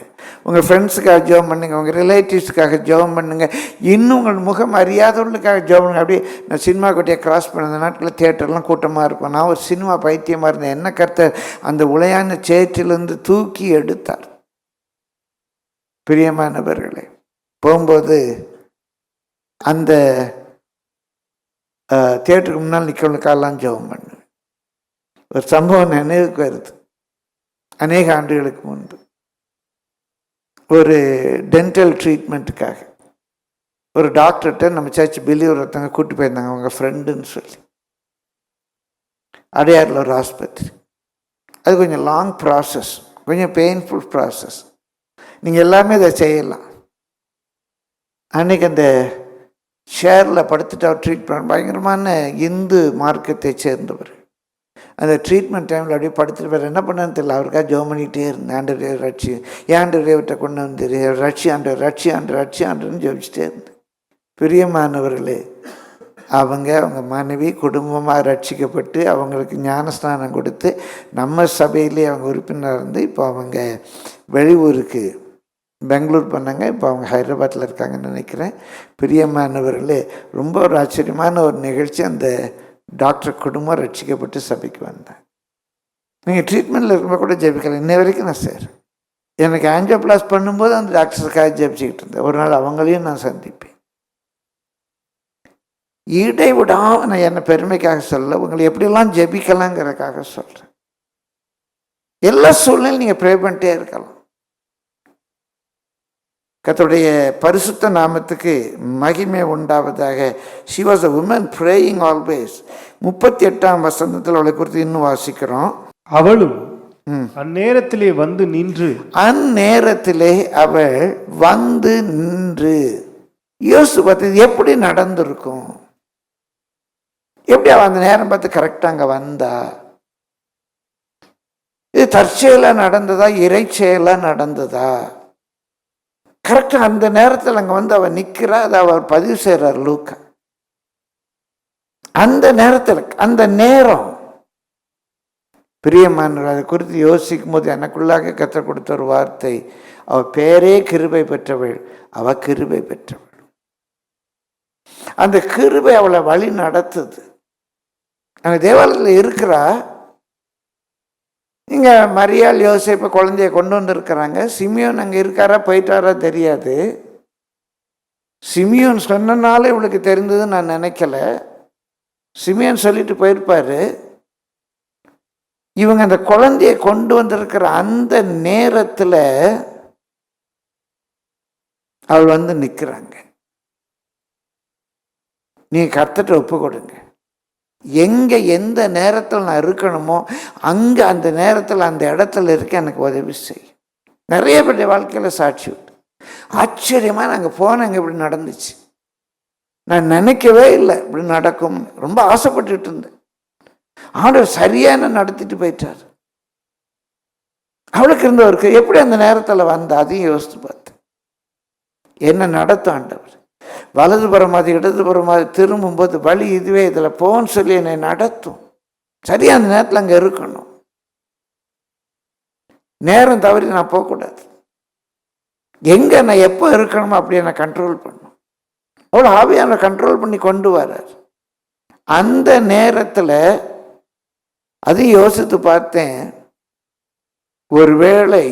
உங்கள் ஃப்ரெண்ட்ஸுக்காக ஜெபம் பண்ணுங்க, உங்கள் ரிலேட்டிவ்ஸுக்காக ஜெபம் பண்ணுங்க, இன்னும் உங்கள் முகம் அறியாதவர்களுக்காக ஜெபம் பண்ணுங்க. அப்படியே நான் சினிமா கொட்டியை கிராஸ் பண்ண அந்த நாட்டில் தியேட்டர்லாம் கூட்டமாக இருக்கும். நான் ஒரு சினிமா பைத்தியமாக இருந்தேன். என்ன கர்த்தர் அந்த உளையான சேற்றிலிருந்து தூக்கி எடுத்தார். பிரியமானவர்களே, போகும்போது அந்த தியேட்டருக்கு முன்னால் நிற்கிறவங்களுக்காகலாம் ஜெபம் பண்ணுவேன். ஒரு சம்பவம் நினைவுக்கு வருது. அநேக ஆண்டுகளுக்கு முன்பு ஒரு டென்டல் ட்ரீட்மெண்ட்டுக்காக ஒரு டாக்டர்கிட்ட நம்ம சர்ச் பிலீவர் ஒருத்தவங்க கூப்பிட்டு போயிருந்தாங்க, அவங்க ஃப்ரெண்டுன்னு சொல்லி. அடையாறில் ஒரு ஆஸ்பத்திரி. அது கொஞ்சம் லாங் ப்ராசஸ், கொஞ்சம் பெயின்ஃபுல் ப்ராசஸ். நீங்கள் எல்லாமே இதை செய்யலாம். அன்றைக்கி அந்த ஷேரில் படுத்துட்டு அவர் ட்ரீட்மெண்ட், பயங்கரமான இந்து மார்க்கத்தை சேர்ந்தவர். அந்த ட்ரீட்மெண்ட் டைமில் அப்படியே படுத்துட்டு வேறு என்ன பண்ணான்னு தெரியல, அவருக்காக ஜோம் பண்ணிகிட்டே இருந்தேன். ஆண்டவரே ரட்சி, ஆண்டவரேவிட்ட கொண்டு வந்து ரட்சி ஆண்டவர், ரட்சி ஆண்டு, ரட்சி ஆண்டுன்னு ஜெபிச்சுட்டே இருந்தேன். பிரியமானவர்களே, அவங்க மனைவி குடும்பமாக ரட்சிக்கப்பட்டு அவங்களுக்கு ஞானஸ்நானம் கொடுத்து நம்ம சபையிலே அவங்க உறுப்பினர் இருந்து இப்போ அவங்க வெளியூருக்கு பெங்களூர் பண்ணாங்க. இப்போ அவங்க ஹைதராபாத்தில் இருக்காங்கன்னு நினைக்கிறேன். பிரியமானவர்களே, ரொம்ப ஒரு ஆச்சரியமான ஒரு நிகழ்ச்சி. அந்த டாக்டர் குடும்பம் ரட்சிக்கப்பட்டு சபைக்கு வந்தேன். நீங்கள் ட்ரீட்மெண்ட்டில் இருக்கும்போது கூட ஜெபிக்கலாம். இன்ன வரைக்கும் நான் சார் எனக்கு ஆஞ்சியோபிளாஸ்டி பண்ணும்போது அந்த டாக்டருக்காக ஜெபிச்சுக்கிட்டு இருந்தேன். ஒரு நாள் அவங்களையும் நான் சந்திப்பேன். இடைவிடாமல் நான் என்னை பெருமைக்காக சொல்ல, உங்களை எப்படியெல்லாம் ஜெபிக்கலாங்கிறதுக்காக சொல்கிறேன். எல்லா சூழ்நிலையும் நீங்கள் ப்ரே பண்ணிட்டே இருக்கலாம். கர்த்தருடைய பரிசுத்த நாமத்துக்கு மகிமை உண்டாவதாக. She was a woman praying always. 38ஆம் வசனத்தில் அவளை குறித்து இன்னும் வாசிக்கிறோம். அவளும் அந்நேரத்திலே வந்து நின்று, அந்நேரத்திலே அவள் வந்து நின்று. யோசித்து பார்த்து எப்படி நடந்திருக்கும்? எப்படி அவள் அந்த நேரம் பார்த்து கரெக்டாக அங்கே வந்தா? இது தற்செயலாக நடந்ததா, இறைச்செயலாக நடந்ததா? கரெக்டாக அந்த நேரத்தில் அங்கே வந்து அவள் நிற்கிறா. அதை அவர் பதிவு செய்கிறார் லூக்கா. அந்த நேரத்தில், அந்த நேரம் பிரியமானவர், அதை குறித்து யோசிக்கும் போது எனக்குள்ளாக கற்றுக் கொடுத்த ஒரு வார்த்தை, அவள் பேரே கிருபை பெற்றவள், அவள் கிருபை பெற்றவள். அந்த கிருபை அவளை வழி நடத்துது. அங்கே தேவாலயத்தில் இருக்கிறா. இங்கே மரியாள் யோசேப்பு குழந்தைய கொண்டு வந்திருக்கிறாங்க. சிமியோன் அங்கே இருக்காரா போயிட்டாரா தெரியாது. சிமியோன் சொன்னனால இவளுக்கு தெரிந்ததுன்னு நான் நினைக்கல. சிமியோன் சொல்லிட்டு போயிருப்பாரு. இவங்க அந்த குழந்தைய கொண்டு வந்திருக்கிற அந்த நேரத்தில் அவள் வந்து நிற்கிறாங்க. நீங்க கர்த்தர்ட்ட ஒப்பு கொடுங்க. எங்கே எந்த நேரத்தில் நான் இருக்கணுமோ அங்கே அந்த நேரத்தில் அந்த இடத்துல இருக்க எனக்கு உதவி செய்யும். நிறைய பேருடைய வாழ்க்கையில் சாட்சி விட்டு ஆச்சரியமாக நாங்கள் போனாங்க, இப்படி நடந்துச்சு, நான் நினைக்கவே இல்லை இப்படி நடக்கும், ரொம்ப ஆசைப்பட்டுட்டு இருந்தேன். ஆண்டவர் சரியான நடத்திட்டு போயிட்டார். அவளுக்கு இருந்தவருக்கு எப்படி அந்த நேரத்தில் வந்த அதையும் யோசித்து பார்த்தேன். என்ன நடத்தும் ஆண்டவர். வலதுபுறமாதி இடதுபுறமாதி திரும்பும்போது வழி இதுவே, இதில் போன்னு சொல்லி என்னை நடத்தும். சரியா அந்த நேரத்தில் அங்கே இருக்கணும். நேரம் தவறி நான் போகக்கூடாது. எங்கே நான் எப்போ இருக்கணுமோ அப்படியே நான் கண்ட்ரோல் பண்ணும். அவ்வளோ ஆவியான கண்ட்ரோல் பண்ணி கொண்டு வரார். அந்த நேரத்தில் அதையும் யோசித்து பார்த்தேன். ஒருவேளை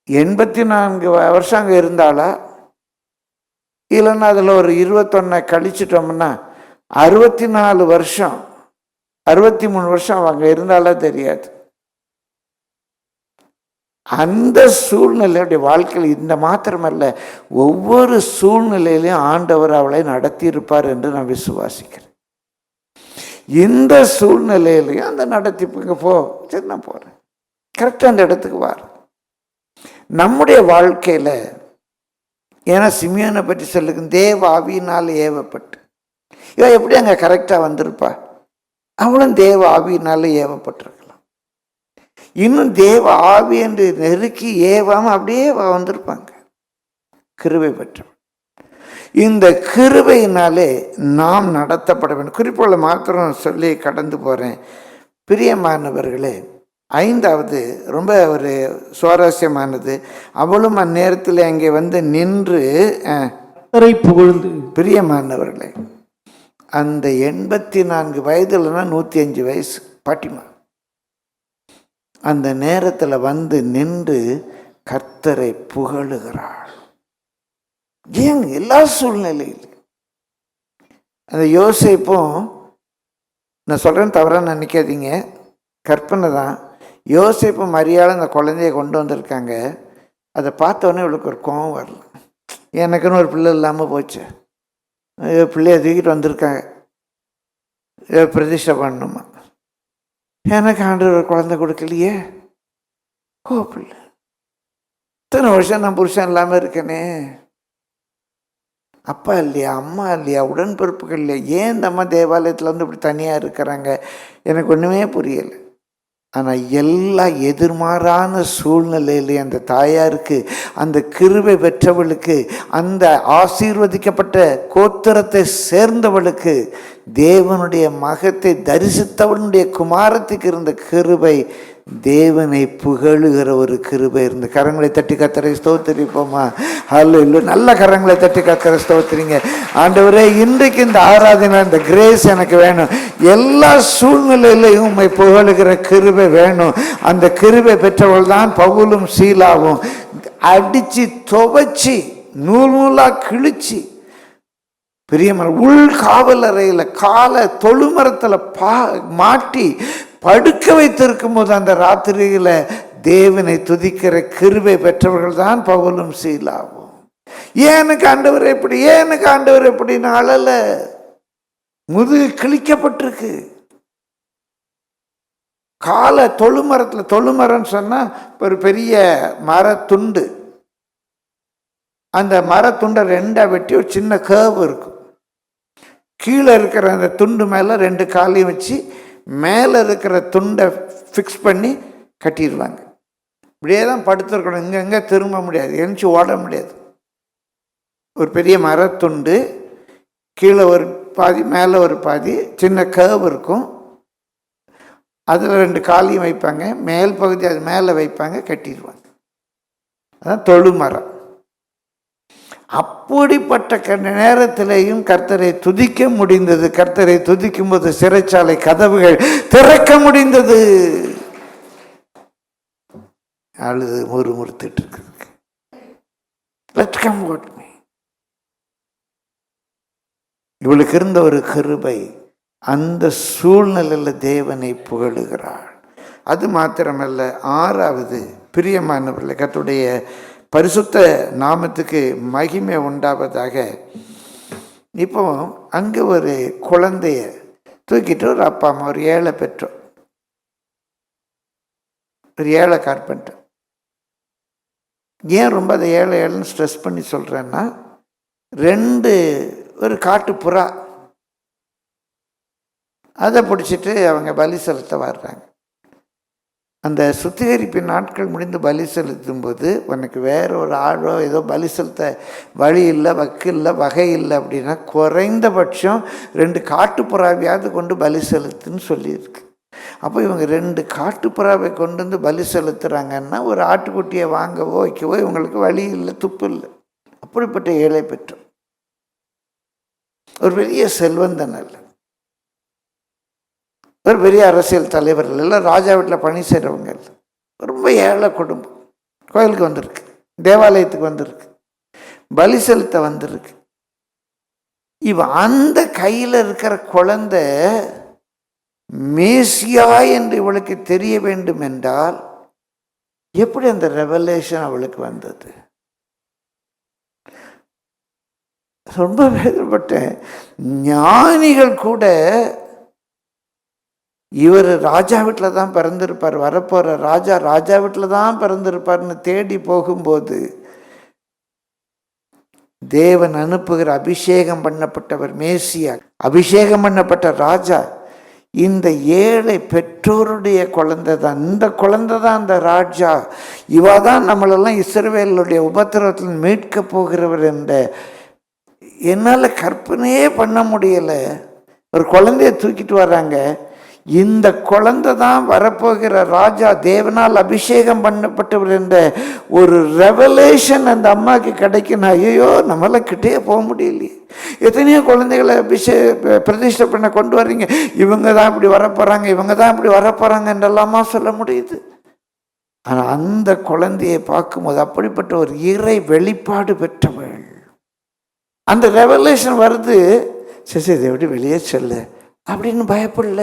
84 வருஷம் அங்கே இருந்தாளா, இல்லைன்னா அதில் ஒரு 21 கழிச்சிட்டோம்னா 64 வருஷம் 63 வருஷம் அங்கே இருந்தாலா தெரியாது. அந்த சூழ்நிலையுடைய வாழ்க்கையில் இந்த மாத்திரமல்ல, ஒவ்வொரு சூழ்நிலையிலையும் ஆண்டவர் அவளை நடத்தியிருப்பார் என்று நான் விசுவாசிக்கிறேன். இந்த சூழ்நிலையிலையும் அந்த நடத்திப்புங்க போ, சரி நான் போகிறேன், கரெக்டாக அந்த இடத்துக்கு வார். நம்முடைய வாழ்க்கையில், ஏன்னா சிமியோனை பற்றி சொல்லுங்க, தேவ ஆவியினால் ஏவப்பட்டு, இவன் எப்படி அங்கே கரெக்டாக வந்திருப்பா? அவளும் தேவ ஆவியினால ஏவப்பட்டிருக்கலாம். இன்னும் தேவ ஆவி என்று நெருக்கி ஏவாமல் அப்படியே வந்திருப்பாங்க. கிருபை பெற்றவன். இந்த கிருபையினாலே நாம் நடத்தப்பட வேண்டும். குறிப்புள்ள மாத்திரம் சொல்லி கடந்து போகிறேன். பிரியமானவர்களே, 5வது ரொம்ப ஒரு சுவாரஸ்யமானது. அவளும் அந்நேரத்தில் அங்கே வந்து நின்று புகழ்ந்து. பிரியமானவர்களே, அந்த 84 வயதுலன்னா 105 வயசு பாட்டிமா, அந்த நேரத்தில் வந்து நின்று கர்த்தரை புகழுகிறாள். ஏன் எல்லா சூழ்நிலையிலும் அந்த யோசேப்பும் நான் சொல்கிறேன் தவறாக நினைக்காதீங்க, கற்பனை தான். யோசேப்பு மரியாதை அந்த குழந்தைய கொண்டு வந்திருக்காங்க. அதை பார்த்தோன்னே இவளுக்கு ஒரு கோபம் வரல. எனக்குன்னு ஒரு பிள்ளை இல்லாமல் போச்சு, பிள்ளைய தூக்கிட்டு வந்திருக்காங்க, பிரதிஷ்டை பண்ணணுமா, எனக்கு ஆண்டவர் ஒரு குழந்தை கொடுக்கலையே, பிள்ளை இத்தனை வருஷம் நான் புருஷன் இல்லாமல் இருக்கேனே, அப்பா இல்லையா, அம்மா இல்லையா, உடன்பிறப்புகள் இல்லையா, ஏன் இந்த அம்மா தேவாலயத்தில் வந்து இப்படி தனியாக இருக்கிறாங்க, எனக்கு ஒன்றுமே புரியலை. ஆனால் எல்லா எதிர்மாறான சூழ்நிலையிலையும் அந்த தாயாருக்கு, அந்த கிருபை பெற்றவளுக்கு, அந்த ஆசீர்வதிக்கப்பட்ட கோத்திரத்தை சேர்ந்தவளுக்கு, தேவனுடைய மகத்தை தரிசித்தவனுடைய குமாரத்துக்கு இருந்த கிருபை, தேவனை புகழுகிற ஒரு கிருபை இருந்து. கரங்களை தட்டி கத்தரை ஸ்தோத்திரிப்போமா? ஹல்லேலூயா. நல்ல கரங்களை தட்டி கத்தரை ஸ்தோத்திரிங்க. ஆண்டவரே, இன்றைக்கு இந்த ஆராதனை, இந்த கிரேஸ் எனக்கு வேணும். எல்லா சூழ்நிலையிலையும் உம்மை புகழுகிற கிருபை வேணும். அந்த கிருபை பெற்றவள் தான் பவுலும் சீலாவும். அடிச்சு துவைச்சி நூல் நூலா கிழிச்சு பிரியமான உள் காவல் அறையில் காலை தொழுமரத்தில் மாட்டி படுக்க வைத்திருக்கும் போது அந்த ராத்திரியில தேவனை துதிக்கிற கிருபை பெற்றவர்கள் தான் பவுலும் சீலாவும். ஏனுக்கு ஆண்டவர் எப்படி, ஏனுக்கு ஆண்டவர் எப்படின்னு அழல, முதுகு கிழிக்கப்பட்டிருக்கு. காலை தொழுமரத்தில், தொழுமரம்னு சொன்னா ஒரு பெரிய மரத்துண்டு, அந்த மரத்துண்டை ரெண்டா வெட்டி ஒரு சின்ன கேர்வ் இருக்கும். கீழே இருக்கிற அந்த துண்டு மேலே ரெண்டு காலையும் வச்சு மேலே இருக்கிற துண்டை ஃபிக்ஸ் பண்ணி கட்டிடுவாங்க. இப்படியே தான் படுத்துருக்கணும், இங்கே திரும்ப முடியாது, எழுச்சி ஓட முடியாது. ஒரு பெரிய மரத்துண்டு, கீழே ஒரு பாதி மேலே ஒரு பாதி, சின்ன கேர்வ் இருக்கும், அதில் ரெண்டு காலையும் வைப்பாங்க, மேல் பகுதி அது மேலே வைப்பாங்க, கட்டிடுவாங்க. அதான் தொழுமரம். அப்படிப்பட்ட நேரத்திலேயும் கர்த்தரை துதிக்க முடிந்தது. கர்த்தரை துதிக்கும் போது சிறைச்சாலை கதவுகள் திறக்க முடிந்தது. அழுது முறுமுறுத்துட்டு இருக்கு. இவளுக்கு இருந்த ஒரு கிருபை, அந்த சூழ்நிலையில் தேவனை புகழுகிறாள். அது மாத்திரமல்ல, ஆறாவது, பிரியமானவர்களே, கர்த்தருடைய பரிசுத்த நாமத்துக்கு மகிமை உண்டாவதாக. இப்போ அங்கே ஒரு குழந்தைய தூக்கிட்டு ஒரு அப்பா அம்மா, ஒரு ஏழை பெற்றோர், ஒரு ஏழை கார்பெண்டர். ஏன் ரொம்ப அதை ஏழை ஏழைன்னு ஸ்ட்ரெஸ் பண்ணி சொல்கிறேன்னா, ஒரு காட்டு புறா, அதை பிடிச்சிட்டு அவங்க பலி செலுத்த வர்றாங்க. அந்த சுத்திகரிப்பின் நாட்கள் முடிந்து பலி செலுத்தும் போது, உனக்கு வேற ஒரு ஆழோ ஏதோ பலி செலுத்த வழி இல்லை, வக்கு இல்லை, வகை இல்லை அப்படின்னா, குறைந்தபட்சம் 2 காட்டுப்புறாவையாவது கொண்டு பலி செலுத்துன்னு சொல்லியிருக்கு. அப்போ இவங்க 2 காட்டுப்புறாவை கொண்டு வந்து பலி செலுத்துகிறாங்கன்னா, ஒரு ஆட்டுக்குட்டியை வாங்கவோ வைக்கவோ இவங்களுக்கு வழி இல்லை, துப்பு இல்லை. அப்படிப்பட்ட ஏழை பெற்றோர், ஒரு பெரிய செல்வந்தன் அல்ல, ஒரு பெரிய அரசியல் தலைவர்கள் எல்லாம், ராஜா வீட்டில் பணி செய்கிறவங்க இல்லை, ரொம்ப ஏழை குடும்பம். கோயிலுக்கு வந்திருக்கு, தேவாலயத்துக்கு வந்திருக்கு, பலி செலுத்த வந்திருக்கு. இவன் அந்த கையில் இருக்கிற குழந்தை மேசியா என்று இவளுக்கு தெரிய வேண்டும் என்றால் எப்படி அந்த ரெவலேஷன் அவளுக்கு வந்தது? ரொம்ப வேறுபட்ட ஞானிகள் கூட இவர் ராஜா வீட்டில் தான் பிறந்திருப்பார், வரப்போகிற ராஜா வீட்டில் தான் பிறந்திருப்பார்னு தேடி போகும்போது, தேவன் அனுப்புகிற அபிஷேகம் பண்ணப்பட்டவர் மேசியா, அபிஷேகம் பண்ணப்பட்ட ராஜா இந்த ஏழை பெற்றோருடைய குழந்தை தான். இந்த குழந்தை தான் அந்த ராஜா. இவா தான் நம்மளெல்லாம் இஸ்ரவேலுடைய உபத்திரவத்தில் மீட்க போகிறவர் என்ற என்னால் கற்பனையே பண்ண முடியலை. ஒரு குழந்தைய தூக்கிட்டு வர்றாங்க. இந்த குழந்தை தான் வரப்போகிற ராஜா, தேவனால் அபிஷேகம் பண்ணப்பட்டவர் என்ற ஒரு ரெவலேஷன் அந்த அம்மாவுக்கு கிடைக்கணும். ஐயோ, நம்மளாம் கிட்டே போக முடியலையே. எத்தனையோ குழந்தைகளை பிரதிஷ்டை பண்ண கொண்டு வர்றீங்க, இவங்க தான் இப்படி வரப்போகிறாங்க, இவங்க தான் இப்படி வரப்போகிறாங்க என்றெல்லாமா சொல்ல முடியுது. ஆனால் அந்த குழந்தையை பார்க்கும்போது அப்படிப்பட்ட ஒரு இறை வெளிப்பாடு பெற்றவள். அந்த ரெவலேஷன் வருது. சரி, இதை விட்டு வெளியே சொல்லு, அப்படின்னு பயப்படல.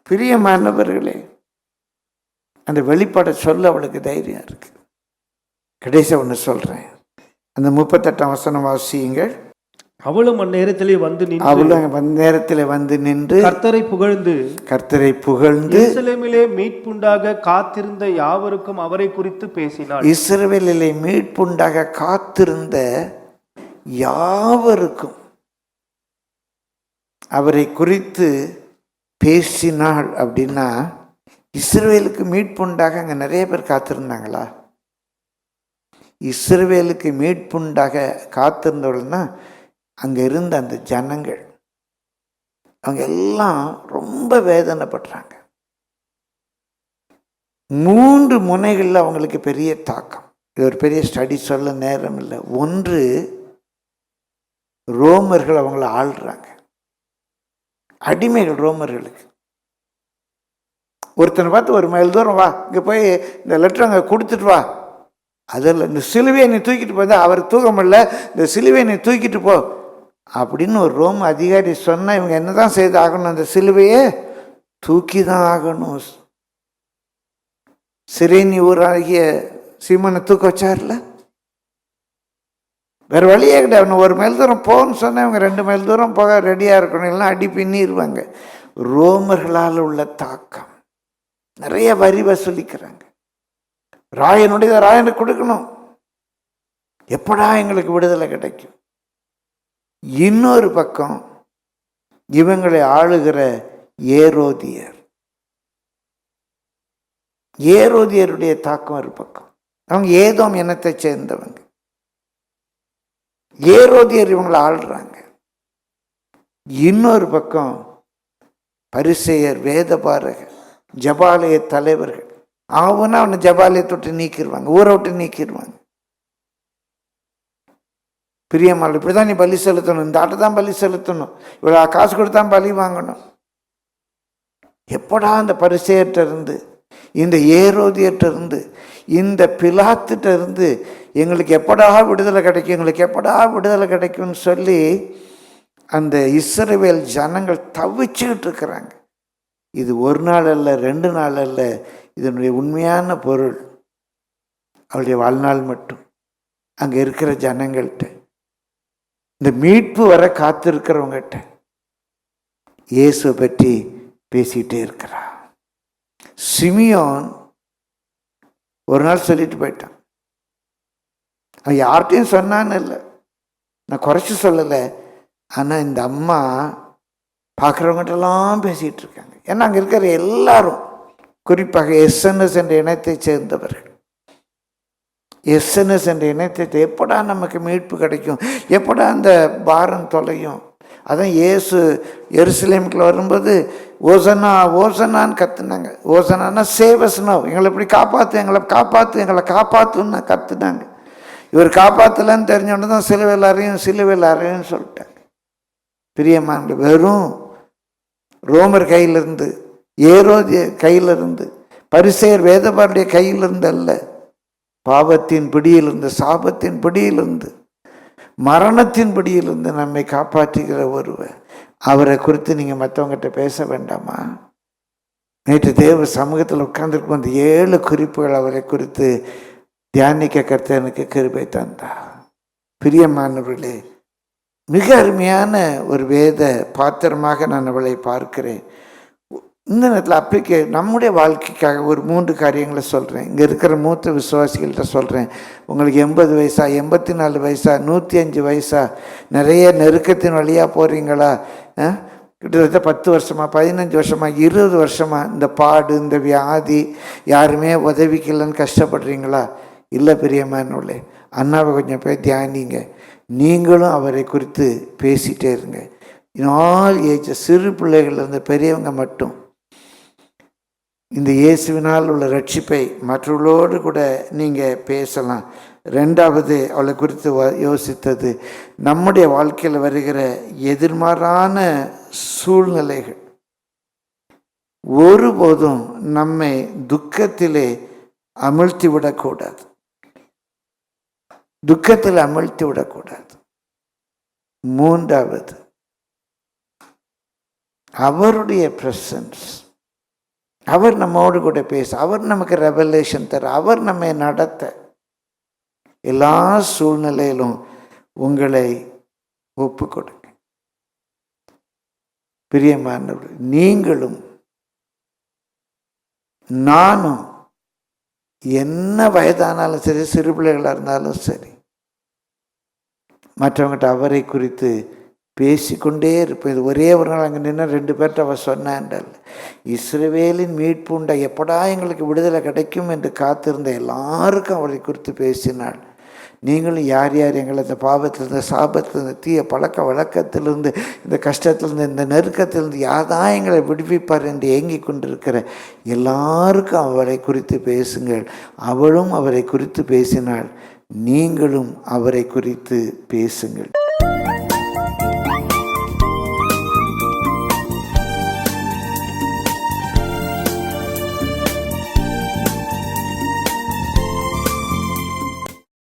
பிரியமானவர்களே, அந்த வெளிப்பாடை சொல்ல அவளுக்கு தைரியம் இருக்கு. கடைசி ஒன்று சொல்கிறேன், அந்த 38ஆம் வசனம் வாசியுங்கள். அவளும் அந்நேரத்திலே வந்து நின்று அவளும் நேரத்தில் வந்து நின்று கர்த்தரை புகழ்ந்து எருசலேமிலே மீட்புண்டாக காத்திருந்த யாவருக்கும் அவரை குறித்து பேசினாள். இஸ்ரவேலிலே மீட்புண்டாக காத்திருந்த யாவருக்கும் அவரை குறித்து பேசினாள். அப்படின்னா இஸ்ரவேலுக்கு மீட்புண்டாக அங்கே நிறைய பேர் காத்திருந்தாங்களா? இஸ்ரவேலுக்கு மீட்புண்டாக காத்திருந்தவர்கள்னா அங்கே இருந்த அந்த ஜனங்கள், அவங்க எல்லாம் ரொம்ப வேதனைப்படுறாங்க. 3 முனைகளில் அவங்களுக்கு பெரிய தாக்கம். இது ஒரு பெரிய ஸ்டடி சொல்ல நேரம் இல்லை. ஒன்று, ரோமர்கள் அவங்கள ஆள்றாங்க, அடிமைகள் ரோமர்களுக்கு. ஒருத்தனை பார்த்து 1 மைல் தூரம் வா, இங்கே போய் இந்த லெட்டர் அங்கே கொடுத்துட்டு வா, அதில் இந்த சிலுவையை நீ தூக்கிட்டு போய், அவர் தூக்க முடியல, இந்த சிலுவையை நீ தூக்கிட்டு போ அப்படின்னு ஒரு ரோம அதிகாரி சொன்னால் இவங்க என்ன தான் செய்து ஆகணும்? அந்த சிலுவையை தூக்கி தான் ஆகணும். சிரேனி ஊராகிய சீமனை தூக்க வச்சார்ல, வேறு வழியே கிடையாது. அவனை 1 மைல் தூரம் போகணும்னு சொன்னால் இவங்க 2 மைல் தூரம் போக ரெடியாக இருக்கணும், இல்லைன்னா அடி பின்னிடுவாங்க. ரோமர்களால் உள்ள தாக்கம், நிறைய வரி வசூலிக்கிறாங்க. ராயனுக்கு கொடுக்கணும், எப்படா எங்களுக்கு விடுதலை கிடைக்கும்? இன்னொரு பக்கம் இவங்களை ஆளுகிற ஏரோதியருடைய தாக்கம் ஒரு பக்கம். அவங்க ஏதோம் இனத்தை சேர்ந்தவங்க. ஏரோதியர் இவங்களை ஆள்றாங்க. இன்னொரு பக்கம் பரிசேயர், வேதபாரகர், ஜபாலய தலைவர்கள். அவனை ஜபாலயத்தை விட்டு நீக்கிடுவாங்க, ஊரை விட்டு நீக்கிடுவாங்க. பிரியமாள், இப்படி தான் நீ பலி செலுத்தணும், இந்த ஆட்டை தான் பலி செலுத்தணும், இவ்வளோ காசு கொடுத்தான் பலி வாங்கணும். எப்படா அந்த பரிசேயர்கிட்ட இருந்து, இந்த ஏரோதியர்கிட்ட இருந்து, இந்த பிலாத்துட்ட இருந்து எங்களுக்கு எப்படா விடுதலை கிடைக்கும், எங்களுக்கு எப்படா விடுதலை கிடைக்கும்னு சொல்லி அந்த இஸ்ரவேல் ஜனங்கள் தவிச்சுக்கிட்டு இருக்கிறாங்க. இது 1 நாள் அல்ல, 2 நாள் அல்ல, இதனுடைய உண்மையான பொருள் அவளுடைய வாழ்நாள் மட்டும். அங்கே இருக்கிற ஜனங்கள்கிட்ட, இந்த மீட்பு வர காத்திருக்கிறவங்ககிட்ட இயேசுவை பற்றி பேசிகிட்டே இருக்கிறா. சிமியோன் ஒரு நாள் சொல்லிட்டு போயிட்டான். அவன் யார்கிட்டையும் சொன்னான்னு இல்லை, நான் குறைச்சி சொல்லலை. ஆனால் இந்த அம்மா பார்க்குறவங்ககிட்டலாம் பேசிகிட்டு இருக்காங்க. ஏன்னா அங்கே இருக்கிற எல்லாரும், குறிப்பாக எஸ்என்எஸ் என்ற இனத்தை சேர்ந்தவர்கள், எஸ்என்எஸ் என்ற இனத்தை எப்படா நமக்கு மீட்பு கிடைக்கும், எப்படா அந்த பாரம் தொலையும். அதான் இயேசு எருசலேமுக்குள்ள வரும்போது ஓசனா ஓசனான்னு கத்துனாங்க. ஓசனான்னா சேவஸ்னோ, எங்களை இப்படி காப்பாற்று, எங்களை காப்பாற்றுன்னு கத்துனாங்க. இவர் காப்பாற்றலன்னு தெரிஞ்சோன்னு தான் சிலுவையில் அறையும் சொல்லிட்டாங்க. பிரியமான, வெறும் ரோமர் கையிலிருந்து, ஏரோதிய கையிலிருந்து, பரிசேயர் வேதபாருடைய கையிலிருந்து அல்ல, பாவத்தின் பிடியிலிருந்து, சாபத்தின் பிடியிலிருந்து, மரணத்தின் பிடியிலிருந்து நம்மை காப்பாற்றுகிற ஒருவர். அவரை குறித்து நீங்கள் மற்றவங்ககிட்ட பேச வேண்டாமா? நேற்று தேவ சமூகத்தில் உட்கார்ந்துருக்கும் அந்த 7 குறிப்புகள் அவரை குறித்து தியானிக்க கர்த்தர் எனக்கு கிருபை தந்தா. பிரியமானவர்களே, மிக அருமையான ஒரு வேத பாத்திரமாக நான் அவளை பார்க்கிறேன். இந்த நேரத்தில் நம்முடைய வாழ்க்கைக்காக ஒரு 3 காரியங்களை சொல்கிறேன். இங்கே இருக்கிற மூத்த விசுவாசிகள்கிட்ட சொல்கிறேன். உங்களுக்கு 80 வயசா, 84 வயசா, 105 வயசா, நிறைய நெருக்கத்தின் வழியாக போகிறீங்களா? கிட்டத்தட்ட 10 வருஷமா, 15 வருஷமா, 20 வருஷமா இந்த பாடு, இந்த வியாதி, யாருமே உதவிக்கலன்னு கஷ்டப்படுறீங்களா? இல்லை பிரியமானவர்களே, அண்ணாவை கொஞ்சம் போய் தியானிங்க. நீங்களும் அவரை குறித்து பேசிகிட்டே இருங்க. ஆல் ஏஜ், சிறு பிள்ளைகள் இருந்த பெரியவங்க மட்டும் இந்த இயேசுவினால் உள்ள ரட்சிப்பை மற்றவர்களோடு கூட நீங்கள் பேசலாம். 2வது அவளை குறித்து யோசித்தது, நம்முடைய வாழ்க்கையில் வருகிற எதிர்மாறான சூழ்நிலைகள் ஒருபோதும் நம்மை துக்கத்திலே அமிழ்த்தி விடக்கூடாது. துக்கத்தில் அமிழ்த்தி விடக்கூடாது. 3வது, அவருடைய ப்ரெசன்ஸ், அவர் நம்மோடு கூட பேச, அவர் நமக்கு ரெவலேஷன் தர, அவர் நம்மை நடத்த, எல்லா சூழ்நிலையிலும் உங்களை ஒப்பு கொடுங்க. பிரியமானவர், நீங்களும் நானும் என்ன வயதானாலும் சரி, சிறு பிள்ளைகளாக இருந்தாலும் சரி, மற்றவங்ககிட்ட அவரை குறித்து பேசிக்கொண்டே இருப்போம். இது ஒரே ஒரு நாள் அங்கே நின்று 2 பேர்கிட்ட அவர் சொன்னாண்டல், இஸ்ரவேலின் மீட்புண்டா, எப்படா எங்களுக்கு விடுதலை கிடைக்கும் என்று காத்திருந்த எல்லாருக்கும் அவரை குறித்து பேசினாள். நீங்களும் யார் யார் எங்களை இந்த பாவத்திலிருந்து, சாபத்திலிருந்து, தீய பழக்க வழக்கத்திலிருந்து, இந்த கஷ்டத்திலிருந்து, இந்த நெருக்கத்திலிருந்து யார்தான் எங்களை விடுவிப்பார் என்று ஏங்கி கொண்டிருக்கிற எல்லாருக்கும் அவரை குறித்து பேசுங்கள். அவளும் அவரை குறித்து பேசினாள், நீங்களும் அவரை குறித்து பேசுங்கள்.